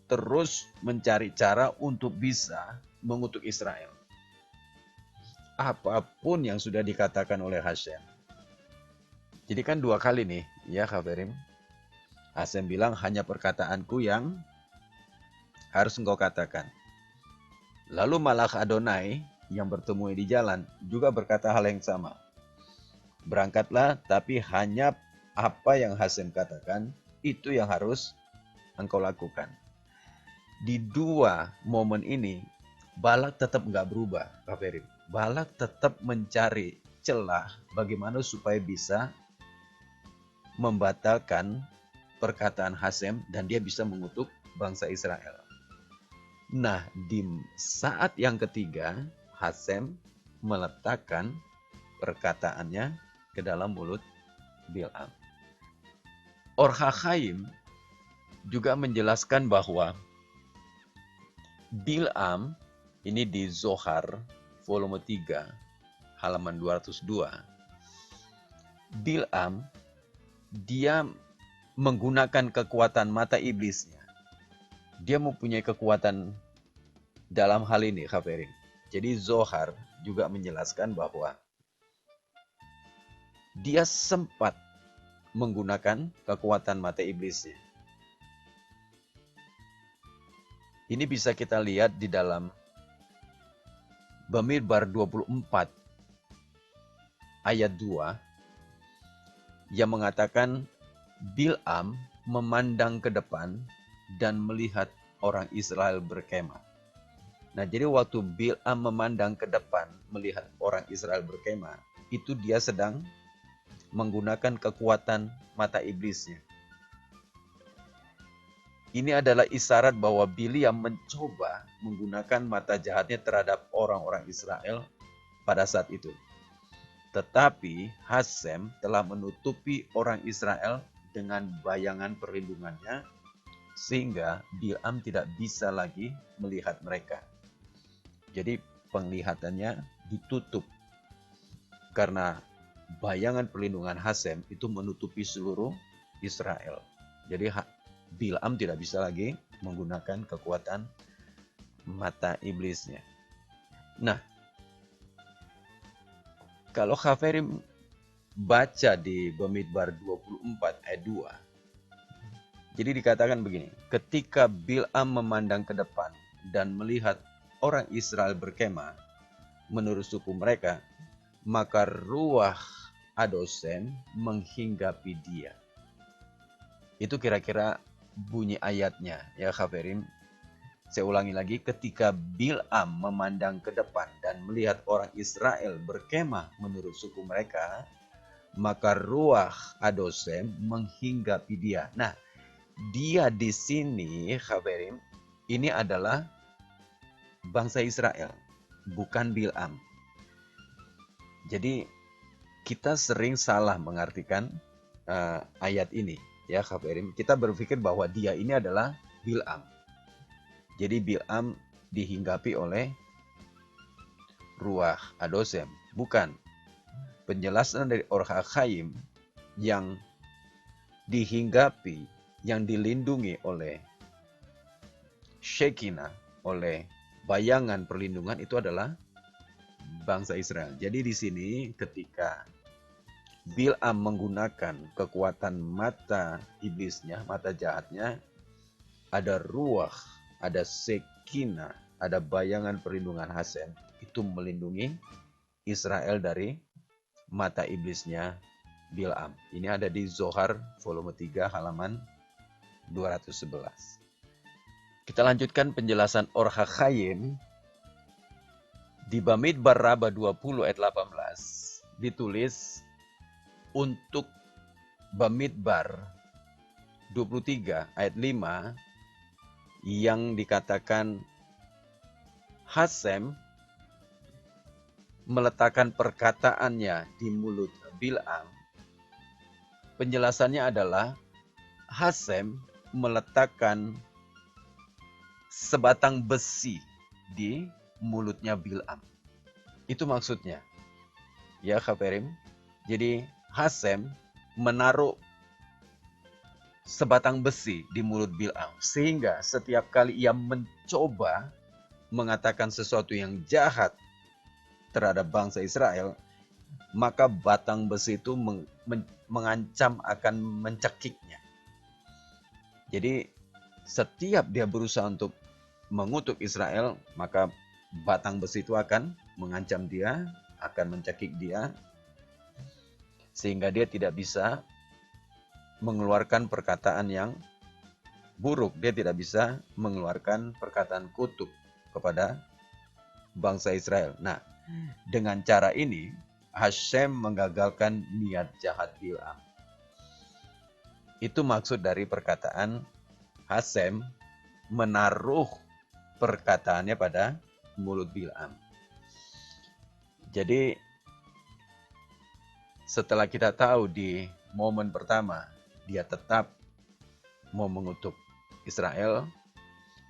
terus mencari cara untuk bisa mengutuk Israel. Apapun yang sudah dikatakan oleh Hashem. Jadi kan dua kali nih, ya Khafirim. Hashem bilang hanya perkataanku yang harus engkau katakan. Lalu Malach Adonai yang bertemu di jalan juga berkata hal yang sama. Berangkatlah, tapi hanya apa yang Hashem katakan, itu yang harus engkau lakukan. Di dua momen ini, Balak tetap nggak berubah, Khafirim. Balak tetap mencari celah bagaimana supaya bisa membatalkan perkataan Hasem dan dia bisa mengutuk bangsa Israel. Nah, di saat yang ketiga, Hasem meletakkan perkataannya ke dalam mulut Bil'am. Or-Hachaim juga menjelaskan bahwa Bil'am, ini di Zohar volume 3 halaman 202, Bil'am dia menggunakan kekuatan mata iblisnya. Dia mempunyai kekuatan dalam hal ini, Khafirin. Jadi Zohar juga menjelaskan bahwa dia sempat menggunakan kekuatan mata iblisnya. Ini bisa kita lihat di dalam Bamidbar 24 ayat 2 yang mengatakan Bil'am memandang ke depan dan melihat orang Israel berkemah. Nah, jadi waktu Bil'am memandang ke depan melihat orang Israel berkemah, itu dia sedang menggunakan kekuatan mata iblisnya. Ini adalah isyarat bahwa Bileam mencoba menggunakan mata jahatnya terhadap orang-orang Israel pada saat itu. Tetapi Hasem telah menutupi orang Israel dengan bayangan perlindungannya, sehingga Bileam tidak bisa lagi melihat mereka. Jadi penglihatannya ditutup karena bayangan perlindungan Hasem itu menutupi seluruh Israel. Jadi Bil'am tidak bisa lagi menggunakan kekuatan mata iblisnya. Nah, kalau Khafirim baca di Bamidbar 24 ayat 2, jadi dikatakan begini, ketika Bil'am memandang ke depan dan melihat orang Israel berkemah menurut suku mereka, maka ruah Adosem menghinggapi dia. Itu kira-kira bunyi ayatnya, ya Khafirim. Saya ulangi lagi, ketika Bil'am memandang ke depan dan melihat orang Israel berkemah menurut suku mereka, maka ruah Adosem menghinggapi dia. Nah, dia di sini, Khafirim, ini adalah bangsa Israel, bukan Bil'am. Jadi kita sering salah mengartikan ayat ini, ya Khafirim. Kita berpikir bahwa dia ini adalah Bil'am. Jadi Bil'am dihinggapi oleh ruah Adosem. Bukan. Penjelasan dari Or-Hachaim yang dihinggapi, yang dilindungi oleh Shekinah, oleh bayangan perlindungan itu adalah bangsa Israel. Jadi di sini ketika Bil'am menggunakan kekuatan mata iblisnya, mata jahatnya, ada ruah, ada Shekinah, ada bayangan perlindungan Hasem, itu melindungi Israel dari mata iblisnya Bil'am. Ini ada di Zohar volume 3 halaman 211. Kita lanjutkan penjelasan Or-Hachaim di Bamidbar Raba 20 ayat 18. Ditulis untuk Bamidbar 23 ayat 5 yang dikatakan Hasem meletakkan perkataannya di mulut Bil'am. Penjelasannya adalah Hasem meletakkan sebatang besi di mulutnya Bil'am. Itu maksudnya. Ya Khafirim. Jadi Hasem menaruh sebatang besi di mulut Bil'am, sehingga setiap kali ia mencoba mengatakan sesuatu yang jahat terhadap bangsa Israel, maka batang besi itu mengancam akan mencekiknya. Jadi setiap dia berusaha untuk mengutuk Israel, maka batang besi itu akan mengancam dia, akan mencekik dia, sehingga dia tidak bisa mengeluarkan perkataan yang buruk. Dia tidak bisa mengeluarkan perkataan kutuk kepada bangsa Israel. Nah, Dengan cara ini, Hashem menggagalkan niat jahat Bil'am. Itu maksud dari perkataan Hashem menaruh perkataannya pada mulut Bil'am. Jadi setelah kita tahu di momen pertama dia tetap mau mengutuk Israel,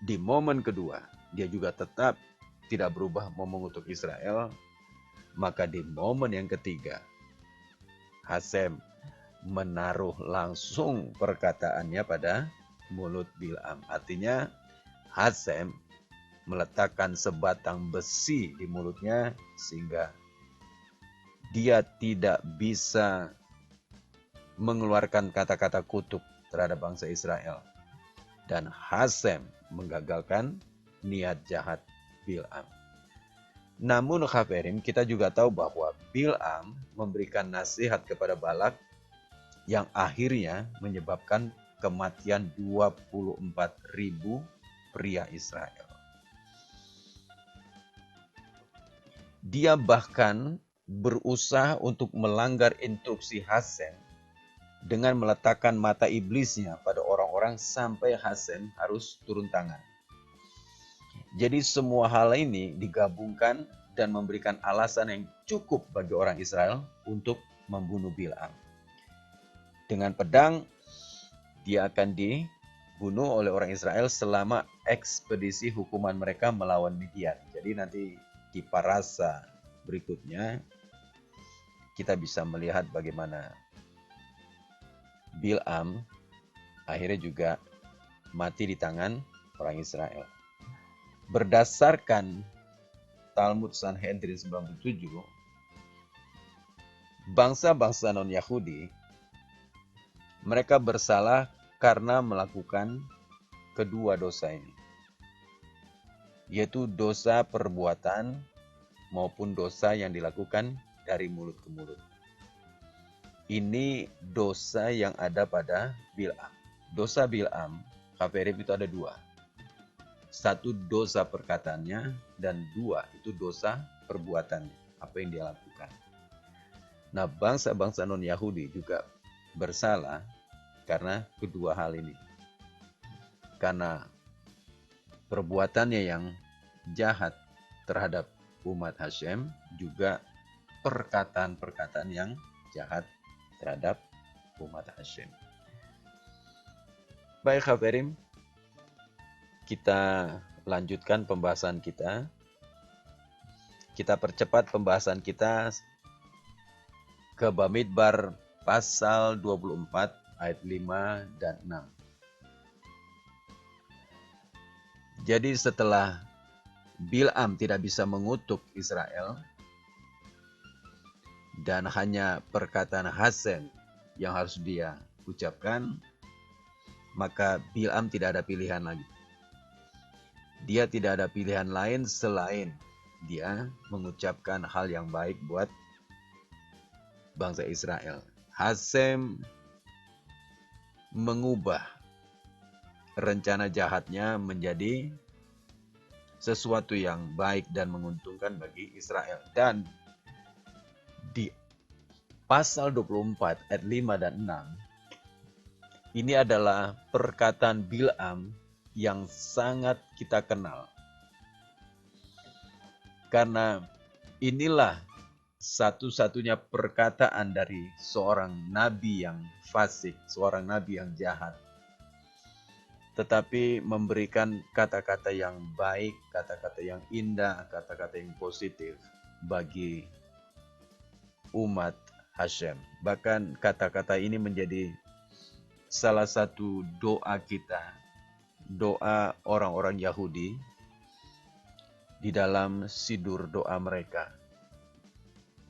di momen kedua dia juga tetap tidak berubah mau mengutuk Israel, maka di momen yang ketiga Hashem menaruh langsung perkataannya pada mulut Bil'am. Artinya Hashem meletakkan sebatang besi di mulutnya sehingga dia tidak bisa mengeluarkan kata-kata kutuk terhadap bangsa Israel. Dan Hashem menggagalkan niat jahat Bil'am. Namun Khaverim, kita juga tahu bahwa Bil'am memberikan nasihat kepada Balak yang akhirnya menyebabkan kematian 24.000 pria Israel. Dia bahkan berusaha untuk melanggar instruksi Hashem dengan meletakkan mata iblisnya pada orang-orang sampai Hashem harus turun tangan. Jadi semua hal ini digabungkan dan memberikan alasan yang cukup bagi orang Israel untuk membunuh Bil'am. Dengan pedang, dia akan dibunuh oleh orang Israel selama ekspedisi hukuman mereka melawan Midian. Jadi nanti di parasa berikutnya kita bisa melihat bagaimana Bil'am akhirnya juga mati di tangan orang Israel. Berdasarkan Talmud Sanhedrin 97, bangsa-bangsa non-Yahudi mereka bersalah karena melakukan kedua dosa ini, yaitu dosa perbuatan maupun dosa yang dilakukan dari mulut ke mulut. Ini dosa yang ada pada Bil'am. Dosa Bil'am, Khaverim, itu ada dua. Satu dosa perkataannya dan dua itu dosa perbuatannya, apa yang dia lakukan. Nah, bangsa-bangsa non-Yahudi juga bersalah karena kedua hal ini. Karena perbuatannya yang jahat terhadap umat Hashem, juga perkataan-perkataan yang jahat terhadap umat Hashem. Baik Khaverim, kita lanjutkan pembahasan kita. Kita percepat pembahasan kita ke Bamidbar pasal 24 ayat 5 dan 6. Jadi setelah Bil'am tidak bisa mengutuk Israel dan hanya perkataan Hashem yang harus dia ucapkan, maka Bil'am tidak ada pilihan lagi. Dia tidak ada pilihan lain selain dia mengucapkan hal yang baik buat bangsa Israel. Hashem mengubah rencana jahatnya menjadi sesuatu yang baik dan menguntungkan bagi Israel. Dan di pasal 24 ayat 5 dan 6, ini adalah perkataan Bil'am yang sangat kita kenal. Karena inilah satu-satunya perkataan dari seorang nabi yang fasik, seorang nabi yang jahat. Tetapi memberikan kata-kata yang baik, kata-kata yang indah, kata-kata yang positif bagi umat Hashem. Bahkan kata-kata ini menjadi salah satu doa kita, doa orang-orang Yahudi di dalam sidur doa mereka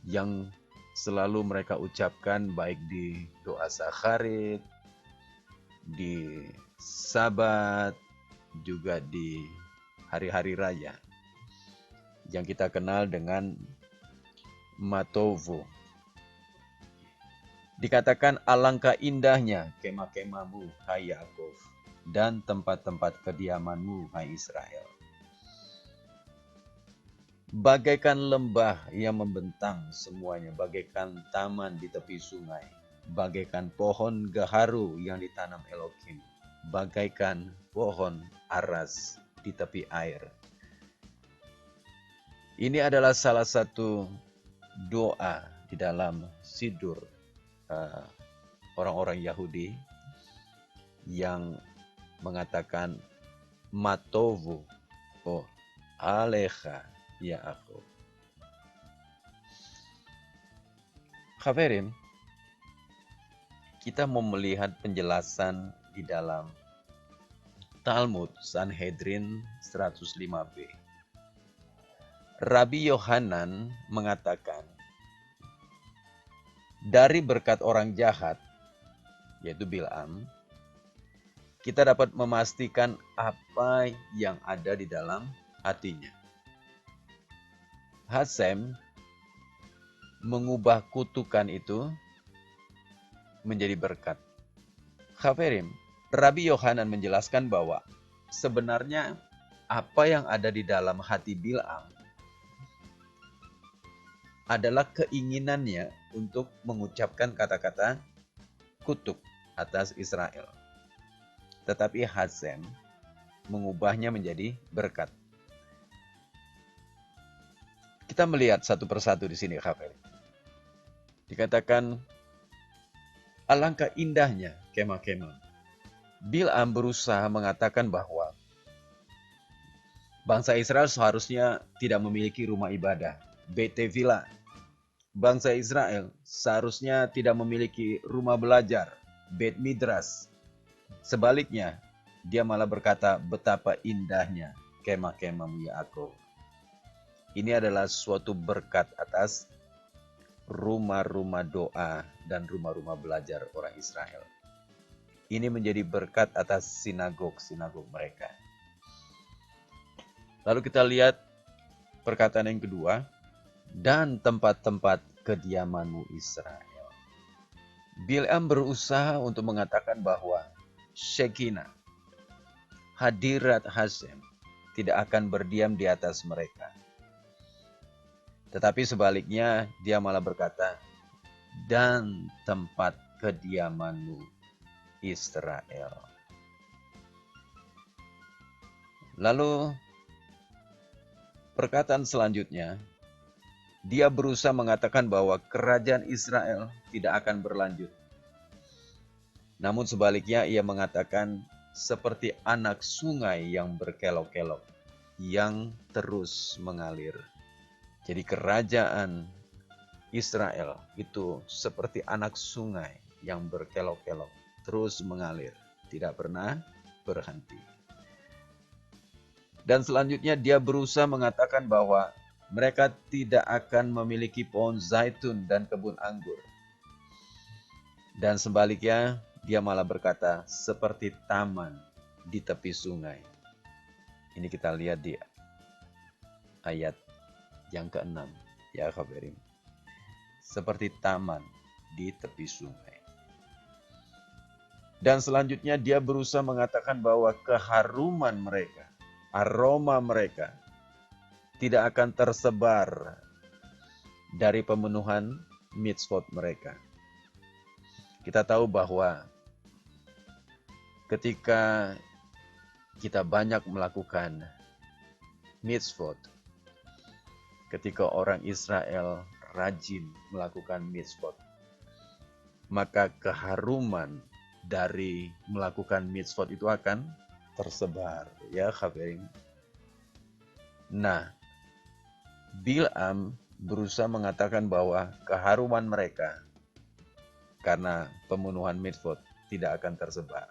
yang selalu mereka ucapkan baik di doa Sakharit, di Sabat, juga di hari-hari raya yang kita kenal dengan Matovo. Dikatakan alangkah indahnya kemah-kemahmu, hai Yaakov, dan tempat-tempat kediamanmu, hai Israel. Bagaikan lembah yang membentang semuanya, bagaikan taman di tepi sungai, bagaikan pohon gaharu yang ditanam Elohim, bagaikan pohon aras di tepi air. Ini adalah salah satu doa di dalam Sidur eh, orang-orang Yahudi yang mengatakan Matovu, oh Alecha ya aku. Khaverim, kita mau melihat penjelasan di dalam Talmud Sanhedrin 105b. Rabbi Yohanan mengatakan, dari berkat orang jahat, yaitu Bil'am, kita dapat memastikan apa yang ada di dalam hatinya. Hasem mengubah kutukan itu menjadi berkat. Khaverim, Rabbi Yohanan menjelaskan bahwa sebenarnya apa yang ada di dalam hati Bil'am adalah keinginannya untuk mengucapkan kata-kata kutuk atas Israel. Tetapi Hasem mengubahnya menjadi berkat. Kita melihat satu persatu di sini, Khaverim. Dikatakan, alangkah indahnya kemah-kemah. Bil'am berusaha mengatakan bahwa bangsa Israel seharusnya tidak memiliki rumah ibadah, Beit Tefillah. Bangsa Israel seharusnya tidak memiliki rumah belajar, Beit Midrash. Sebaliknya, dia malah berkata betapa indahnya kemah-kemahmu Yaakov. Ini adalah suatu berkat atas rumah-rumah doa dan rumah-rumah belajar orang Israel. Ini menjadi berkat atas sinagog-sinagog mereka. Lalu kita lihat perkataan yang kedua, dan tempat-tempat kediamanmu Israel. Bil'am berusaha untuk mengatakan bahwa Shekinah, hadirat Hasem, tidak akan berdiam di atas mereka. Tetapi sebaliknya dia malah berkata, dan tempat kediamanmu Israel. Lalu perkataan selanjutnya, dia berusaha mengatakan bahwa kerajaan Israel tidak akan berlanjut. Namun sebaliknya ia mengatakan seperti anak sungai yang berkelok-kelok, yang terus mengalir. Jadi kerajaan Israel itu seperti anak sungai yang berkelok-kelok, terus mengalir, tidak pernah berhenti. Dan selanjutnya dia berusaha mengatakan bahwa mereka tidak akan memiliki pohon zaitun dan kebun anggur. Dan sebaliknya, dia malah berkata, seperti taman di tepi sungai. Ini kita lihat di ayat yang ke-6. Ya, Khaverim. Seperti taman di tepi sungai. Dan selanjutnya dia berusaha mengatakan bahwa keharuman mereka, aroma mereka, tidak akan tersebar dari pemenuhan mitzvot mereka. Kita tahu bahwa ketika kita banyak melakukan mitzvot, ketika orang Israel rajin melakukan mitzvot, maka keharuman dari melakukan mitzvot itu akan tersebar. Ya, Khaverim. Nah, Bil'am berusaha mengatakan bahwa keharuman mereka karena pemenuhan mitzvot tidak akan tersebar.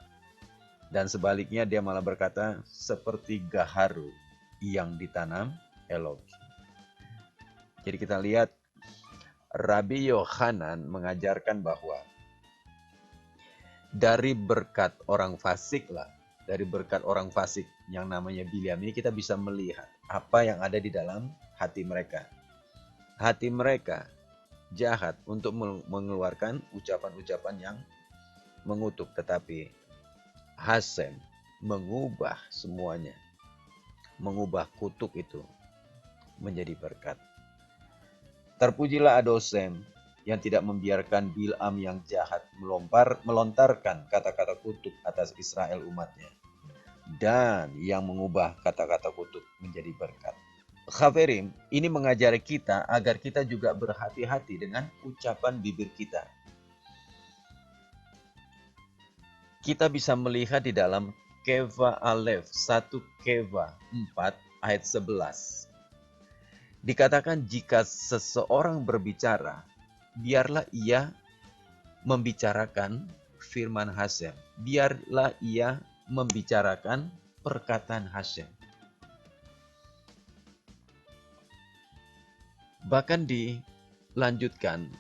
Dan sebaliknya dia malah berkata seperti gaharu yang ditanam Elohim. Jadi kita lihat Rabbi Yohanan mengajarkan bahwa dari berkat orang fasik yang namanya Bileam ini kita bisa melihat apa yang ada di dalam hati mereka. Hati mereka jahat untuk mengeluarkan ucapan-ucapan yang mengutuk, tetapi Hasem mengubah semuanya, mengubah kutuk itu menjadi berkat. Terpujilah Adosem yang tidak membiarkan Bil'am yang jahat melontarkan kata-kata kutuk atas Israel umatnya, dan yang mengubah kata-kata kutuk menjadi berkat. Khaverim, ini mengajari kita agar kita juga berhati-hati dengan ucapan bibir kita. Kita bisa melihat di dalam Keva Alef 1 Keva 4 ayat 11. Dikatakan jika seseorang berbicara, biarlah ia membicarakan firman Hashem. Biarlah ia membicarakan perkataan Hashem. Bahkan dilanjutkan,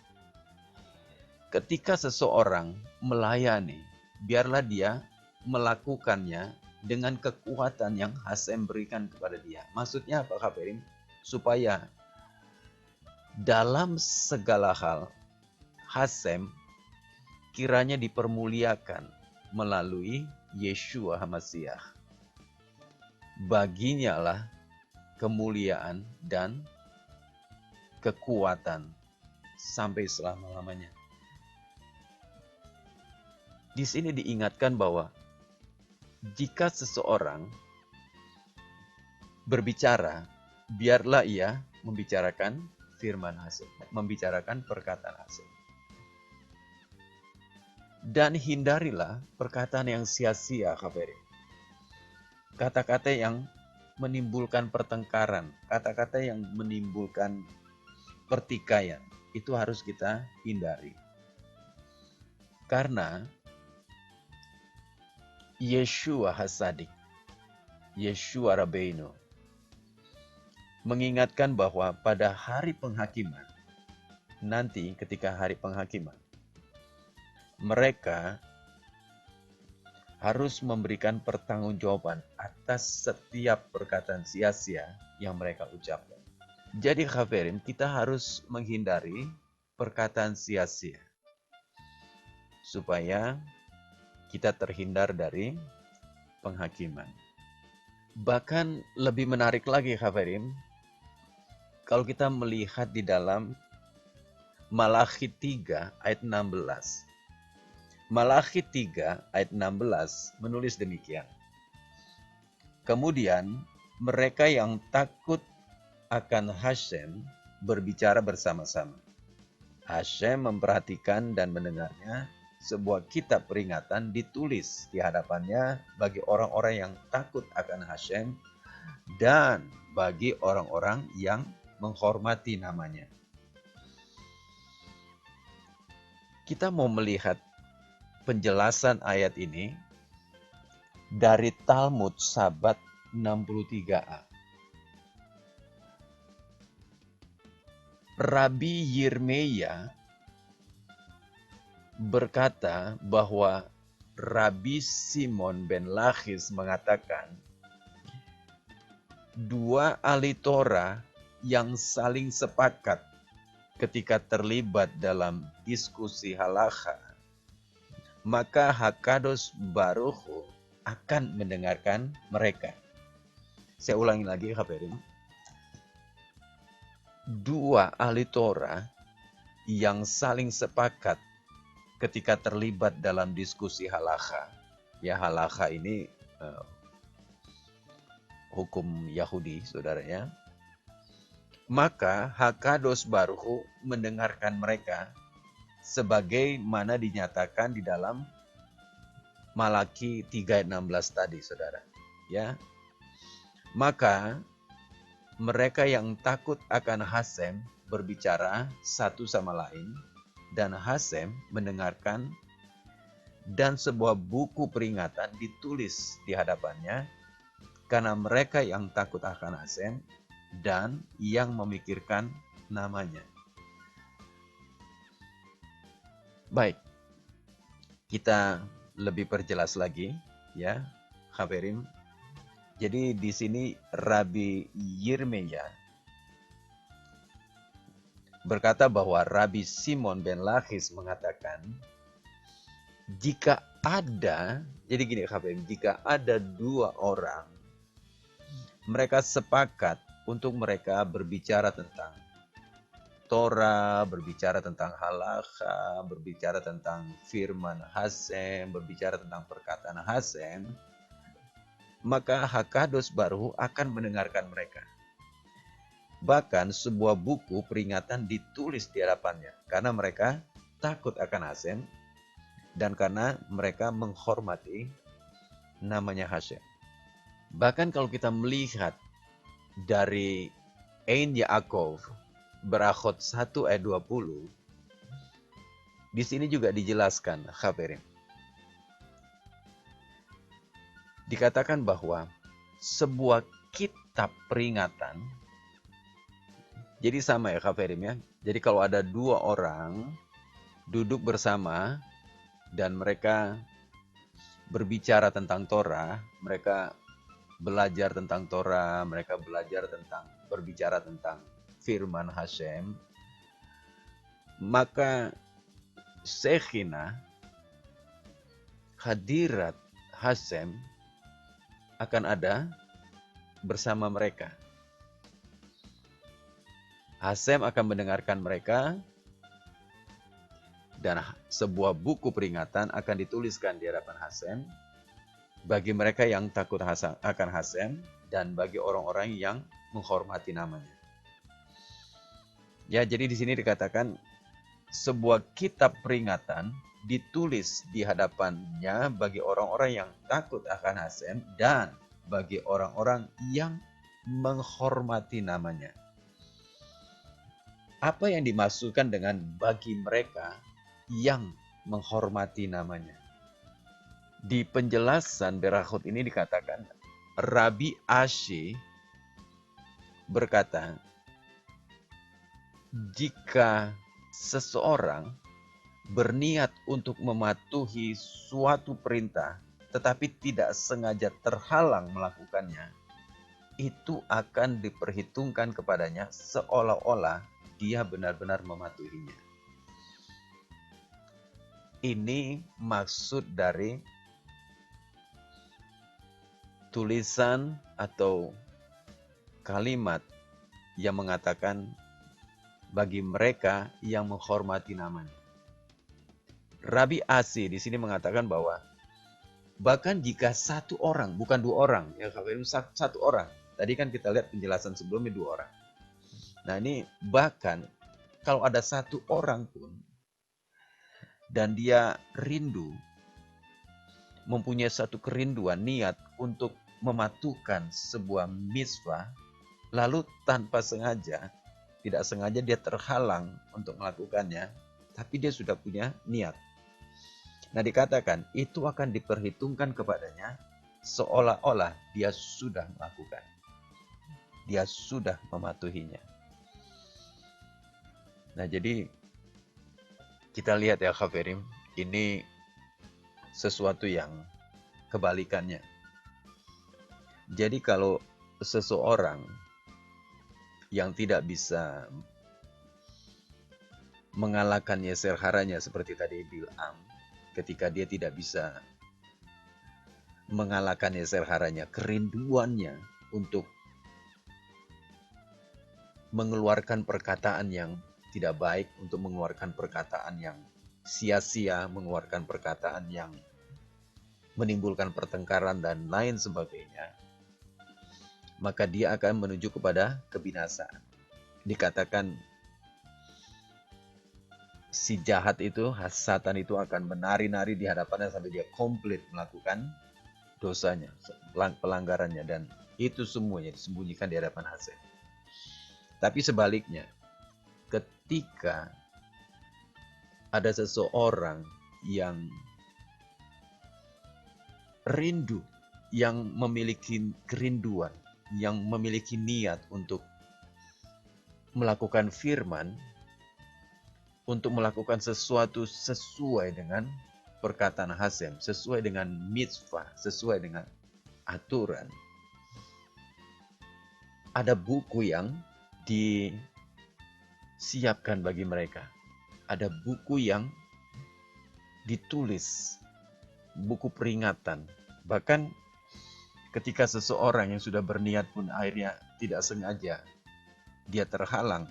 ketika seseorang melayani, biarlah dia melakukannya dengan kekuatan yang Hashem berikan kepada dia. Maksudnya apa, Khaverim? Supaya dalam segala hal, Hashem kiranya dipermuliakan melalui Yeshua HaMashiach. Baginya lah kemuliaan dan kekuatan sampai selama-lamanya. Di sini diingatkan bahwa jika seseorang berbicara, biarlah ia membicarakan firman Hashem, membicarakan perkataan Hashem. Dan hindarilah perkataan yang sia-sia, Khaverim. Kata-kata yang menimbulkan pertengkaran, kata-kata yang menimbulkan pertikaian, itu harus kita hindari. Karena Yeshua Hasadik, Yeshua Rabbeinu, mengingatkan bahwa pada hari penghakiman, nanti ketika hari penghakiman, mereka harus memberikan pertanggungjawaban atas setiap perkataan sia-sia yang mereka ucapkan. Jadi Khaverim, kita harus menghindari perkataan sia-sia supaya kita terhindar dari penghakiman. Bahkan lebih menarik lagi Khaverim, kalau kita melihat di dalam Malakhi 3 ayat 16. Malakhi 3 ayat 16 menulis demikian. Kemudian mereka yang takut akan Hashem berbicara bersama-sama. Hashem memperhatikan dan mendengarnya. Sebuah kitab peringatan ditulis di hadapannya bagi orang-orang yang takut akan Hashem dan bagi orang-orang yang menghormati namanya. Kita mau melihat penjelasan ayat ini dari Talmud Sabat 63a. Rabbi Yirmeya berkata bahwa Rabbi Simon ben Lachis mengatakan, dua ahli Torah yang saling sepakat ketika terlibat dalam diskusi halakha, maka Hakadosh Baruch Hu akan mendengarkan mereka. Saya ulangi lagi, Khaverim. Dua ahli Torah yang saling sepakat ketika terlibat dalam diskusi halakha. Ya, halakha ini hukum Yahudi, saudaranya. Maka Hakadosh Baruch Hu mendengarkan mereka sebagaimana dinyatakan di dalam Malakhi 3 ayat 16 tadi, saudara. Ya. Maka mereka yang takut akan Hashem berbicara satu sama lain, dan Hashem mendengarkan, dan sebuah buku peringatan ditulis di hadapannya, karena mereka yang takut akan Hashem dan yang memikirkan namanya. Baik, kita lebih perjelas lagi, ya, Khaverim. Jadi di sini Rabbi Yirmeya berkata bahwa Rabbi Simon ben Lachis mengatakan, jika ada, jadi gini Khaverim, jika ada dua orang, mereka sepakat untuk mereka berbicara tentang Torah, berbicara tentang halakha, berbicara tentang firman Hasem, berbicara tentang perkataan Hasem, maka Hakados Baruch akan mendengarkan mereka. Bahkan sebuah buku peringatan ditulis di hadapannya, karena mereka takut akan Hasem, dan karena mereka menghormati namanya Hasem. Bahkan kalau kita melihat dari Ein Yaakov, Berachot 1 ayat 20, di sini juga dijelaskan, Khabarim. Dikatakan bahwa sebuah kitab peringatan, jadi sama ya Khabarim ya. Jadi kalau ada dua orang duduk bersama dan mereka berbicara tentang Torah, mereka belajar tentang Torah, mereka belajar tentang berbicara tentang firman Hashem, maka Shekhina, hadirat Hashem akan ada bersama mereka. Hashem akan mendengarkan mereka, dan sebuah buku peringatan akan dituliskan di hadapan Hashem bagi mereka yang takut akan Hashem dan bagi orang-orang yang menghormati namanya. Ya, jadi di sini dikatakan sebuah kitab peringatan ditulis di hadapannya bagi orang-orang yang takut akan Hashem dan bagi orang-orang yang menghormati namanya. Apa yang dimaksudkan dengan bagi mereka yang menghormati namanya? Di penjelasan Berachot ini dikatakan, Rabbi Ashi berkata, jika seseorang berniat untuk mematuhi suatu perintah, tetapi tidak sengaja terhalang melakukannya, itu akan diperhitungkan kepadanya seolah-olah dia benar-benar mematuhinya. Ini maksud dari tulisan atau kalimat yang mengatakan bagi mereka yang menghormati namanya. Rabbi Asi di sini mengatakan bahwa bahkan jika satu orang, bukan dua orang, ya satu orang. Tadi kan kita lihat penjelasan sebelumnya dua orang. Nah ini bahkan kalau ada satu orang pun dan dia rindu, mempunyai satu kerinduan, niat untuk mematukan sebuah misvah, lalu tanpa sengaja, tidak sengaja dia terhalang untuk melakukannya, tapi dia sudah punya niat. Nah dikatakan, itu akan diperhitungkan kepadanya seolah-olah dia sudah melakukan. Dia sudah mematuhinya. Nah jadi, kita lihat ya Khafirim, ini sesuatu yang kebalikannya. Jadi kalau seseorang yang tidak bisa mengalahkan Yeser haranya seperti tadi Bil'am, ketika dia tidak bisa mengalahkan Yeser haranya, kerinduannya untuk mengeluarkan perkataan yang tidak baik, untuk mengeluarkan perkataan yang sia-sia, mengeluarkan perkataan yang menimbulkan pertengkaran dan lain sebagainya, maka dia akan menuju kepada kebinasaan. Dikatakan si jahat itu, Satan itu akan menari-nari di hadapannya sampai dia komplit melakukan dosanya, pelanggarannya, dan itu semuanya disembunyikan di hadapan Hashem. Tapi sebaliknya, ketika ada seseorang yang rindu, yang memiliki kerinduan, yang memiliki niat untuk melakukan firman, untuk melakukan sesuatu sesuai dengan perkataan Hashem, sesuai dengan mitzvah, sesuai dengan aturan. Ada buku yang disiapkan bagi mereka. Ada buku yang ditulis, buku peringatan. Bahkan ketika seseorang yang sudah berniat pun akhirnya tidak sengaja dia terhalang,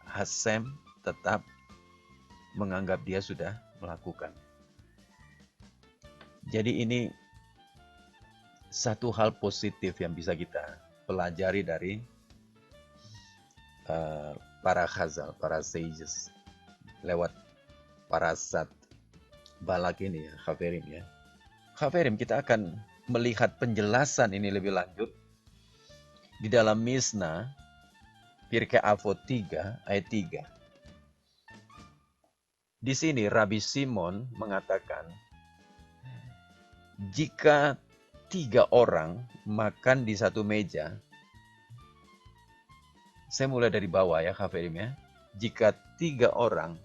Hasem tetap menganggap dia sudah melakukan. Jadi ini satu hal positif yang bisa kita pelajari dari para khazal, para sages lewat parasat balak ini ya, Khaverim ya. Khaverim, kita akan melihat penjelasan ini lebih lanjut di dalam Mishnah Pirkei Avot 3 ayat 3. Di sini Rabbi Simon mengatakan, jika 3 orang makan di satu meja, saya mulai dari bawah ya Khaverim ya. Jika 3 orang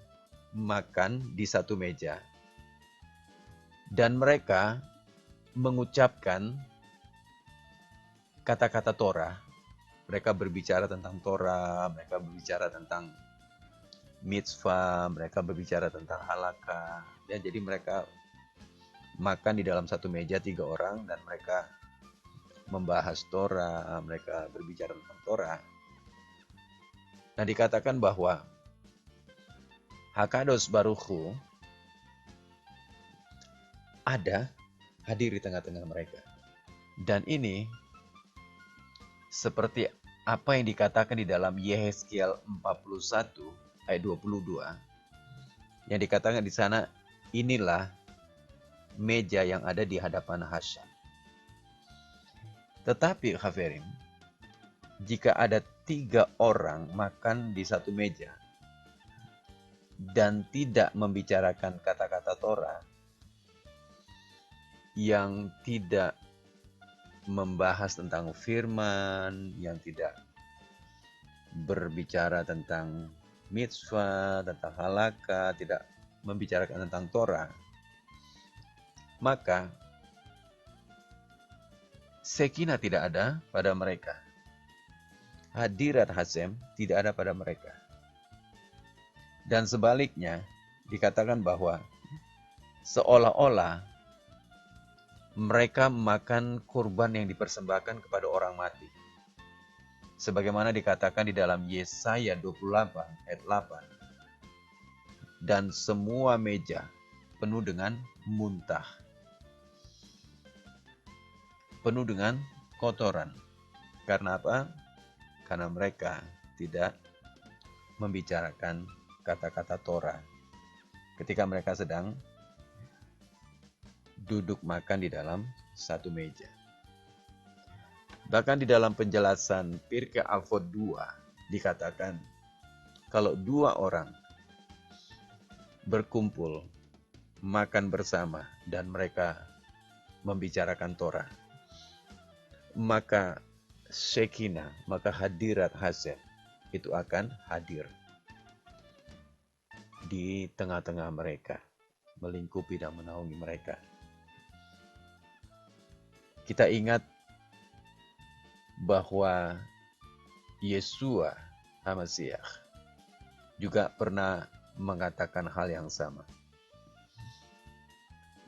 makan di satu meja dan mereka mengucapkan kata-kata Torah, mereka berbicara tentang Torah, mereka berbicara tentang mitzvah, mereka berbicara tentang halakha. Ya, jadi mereka makan di dalam satu meja 3 orang dan mereka membahas Torah, mereka berbicara tentang Torah. Nah, dikatakan bahwa Hakadosh Baruch Hu ada hadir di tengah-tengah mereka. Dan ini seperti apa yang dikatakan di dalam Yehezkiel 41 ayat 22. Yang dikatakan di sana, inilah meja yang ada di hadapan Hashem. Tetapi Khaverim, jika ada 3 orang makan di satu meja dan tidak membicarakan kata-kata Torah, yang tidak membahas tentang firman, yang tidak berbicara tentang mitzvah, tentang halakha, tidak membicarakan tentang Torah, maka Shekinah tidak ada pada mereka. Hadirat Hasem tidak ada pada mereka. Dan sebaliknya, dikatakan bahwa seolah-olah mereka makan kurban yang dipersembahkan kepada orang mati. Sebagaimana dikatakan di dalam Yesaya 28 ayat 8. Dan semua meja penuh dengan muntah, penuh dengan kotoran. Karena apa? Karena mereka tidak membicarakan kata-kata Torah ketika mereka sedang duduk makan di dalam satu meja. Bahkan di dalam penjelasan Pirkei Avot 2 dikatakan, kalau 2 orang berkumpul makan bersama dan mereka membicarakan Torah, maka Shekinah, maka hadirat Hasem itu akan hadir di tengah-tengah mereka, melingkupi dan menaungi mereka. Kita ingat bahwa Yeshua HaMashiach juga pernah mengatakan hal yang sama.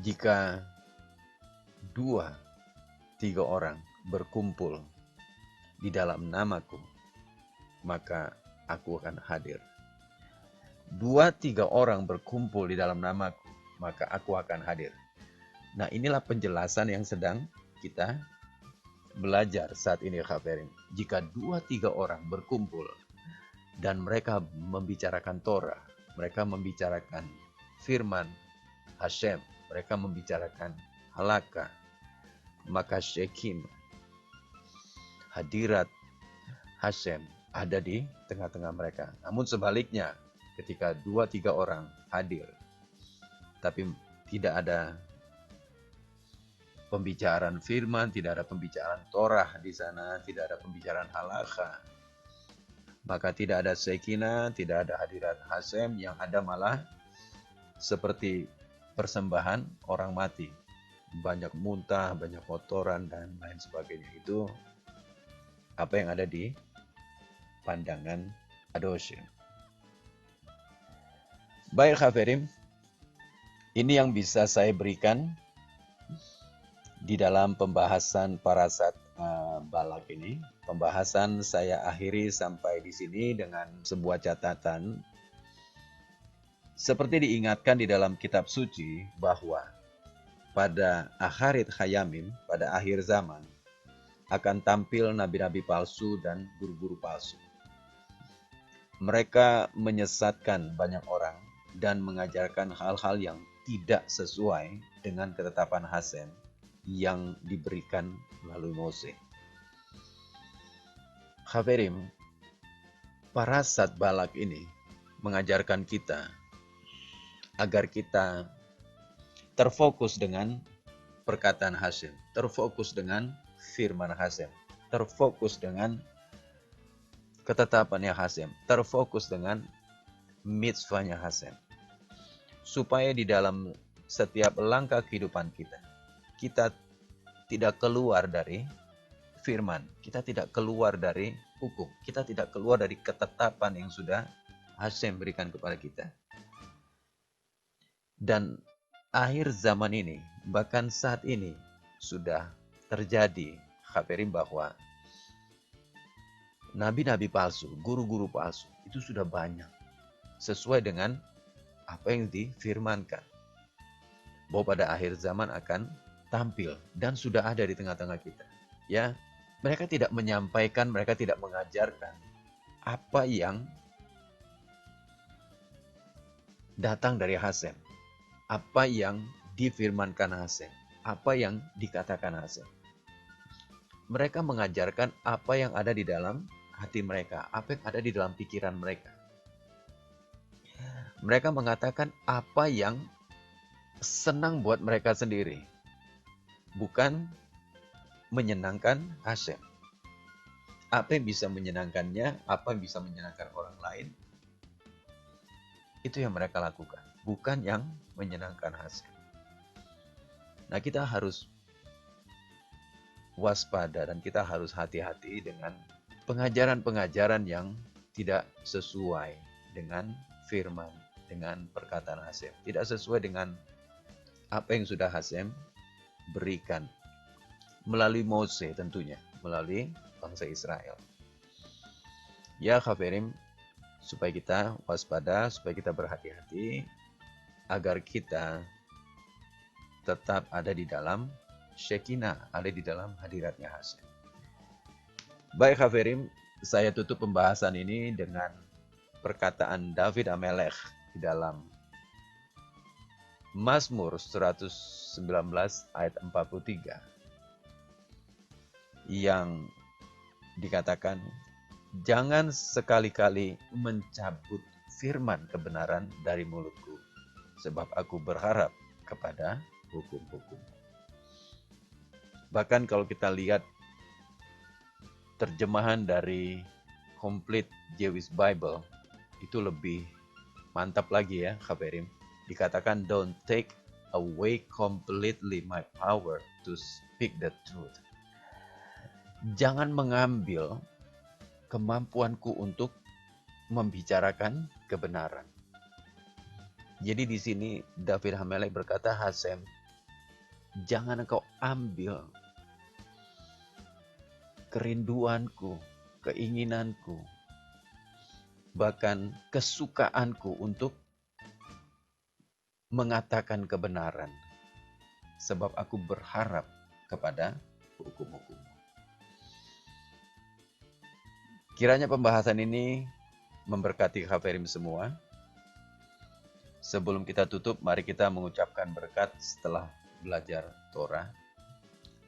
Jika 2-3 orang berkumpul di dalam namaku, maka aku akan hadir. 2-3 orang berkumpul di dalam namaku, maka aku akan hadir. Nah, inilah penjelasan yang sedang kita belajar saat ini Khaverim. Jika 2-3 orang berkumpul dan mereka membicarakan Torah, mereka membicarakan firman Hashem, mereka membicarakan halakha, maka Shekinah, hadirat Hashem ada di tengah-tengah mereka. Namun sebaliknya, ketika 2-3 orang hadir, tapi tidak ada pembicaraan firman, tidak ada pembicaraan Torah di sana, tidak ada pembicaraan halakha, maka tidak ada Shekinah, tidak ada hadirat Hashem, yang ada malah seperti persembahan orang mati. Banyak muntah, banyak kotoran, dan lain sebagainya. Itu apa yang ada di pandangan Adoshim. Baik Khaverim, ini yang bisa saya berikan Di dalam pembahasan parasat Balak ini, pembahasan saya akhiri sampai di sini dengan sebuah catatan. Seperti diingatkan di dalam kitab suci bahwa pada akhirat hayamim, pada akhir zaman, akan tampil nabi-nabi palsu dan guru-guru palsu. Mereka menyesatkan banyak orang dan mengajarkan hal-hal yang tidak sesuai dengan ketetapan Hasem yang diberikan melalui Mose. Haverim, parasat Balak ini mengajarkan kita agar kita terfokus dengan perkataan Hasem, terfokus dengan firman Hasem, terfokus dengan ketetapannya Hasem, terfokus dengan mitzvahnya Hasem. Supaya di dalam setiap langkah kehidupan kita, kita tidak keluar dari firman, kita tidak keluar dari hukum, kita tidak keluar dari ketetapan yang sudah Hasem berikan kepada kita. Dan akhir zaman ini, bahkan saat ini, sudah terjadi khabarim bahwa nabi-nabi palsu, guru-guru palsu, itu sudah banyak. Sesuai dengan apa yang difirmankan. Bahwa pada akhir zaman akan tampil dan sudah ada di tengah-tengah kita. Ya, mereka tidak menyampaikan, mereka tidak mengajarkan apa yang datang dari Hasem. Apa yang difirmankan Hasem. Apa yang dikatakan Hasem. Mereka mengajarkan apa yang ada di dalam hati mereka, apa yang ada di dalam pikiran mereka. Mereka mengatakan apa yang senang buat mereka sendiri, bukan menyenangkan Hasem. Apa yang bisa menyenangkannya, apa yang bisa menyenangkan orang lain, itu yang mereka lakukan, bukan yang menyenangkan Hasem. Nah, kita harus waspada dan kita harus hati-hati dengan pengajaran-pengajaran yang tidak sesuai dengan firman, dengan perkataan Hasem. Tidak sesuai dengan apa yang sudah Hasem berikan melalui Mose tentunya, melalui bangsa Israel. Ya Khaverim, supaya kita waspada, supaya kita berhati-hati, agar kita tetap ada di dalam Shekinah, ada di dalam hadiratnya Hasem. Baik Khaverim, saya tutup pembahasan ini dengan perkataan David Amelech di dalam Mazmur 119 ayat 43 yang dikatakan, jangan sekali-kali mencabut firman kebenaran dari mulutku, sebab aku berharap kepada hukum-hukum. Bahkan kalau kita lihat terjemahan dari Complete Jewish Bible, itu lebih mantap lagi ya Khaverim. Dikatakan, don't take away completely my power to speak the truth. Jangan mengambil kemampuanku untuk membicarakan kebenaran. Jadi di sini David Hamelech berkata, Hasem, jangan engkau ambil kerinduanku, keinginanku, bahkan kesukaanku untuk mengatakan kebenaran, sebab aku berharap kepada hukum-hukum. Kiranya pembahasan ini memberkati Khaverim semua. Sebelum kita tutup, mari kita mengucapkan berkat setelah belajar Torah.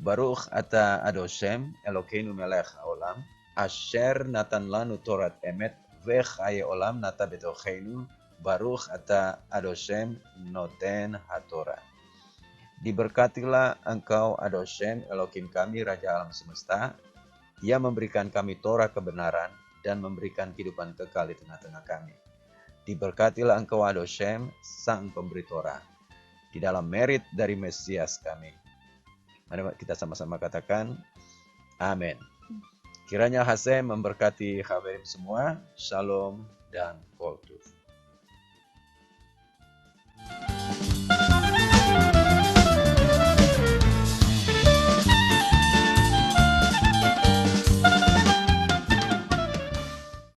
Baruch ata Adoshem Elokeinu melech haolam, asher natan lanu Torat emet, vechaye olam nata betocheinu. Baruch ata Adoshem noten haTorah. Diberkatilah engkau Adoshem, Elohim kami, Raja alam semesta, Ia memberikan kami Torah kebenaran dan memberikan kehidupan kekal di tengah-tengah kami. Diberkatilah engkau Adoshem, sang pemberi Torah, di dalam merit dari Mesias kami. Mari kita sama-sama katakan, amin. Kiranya Hasem memberkati Khaverim semua, shalom dan kol tuv.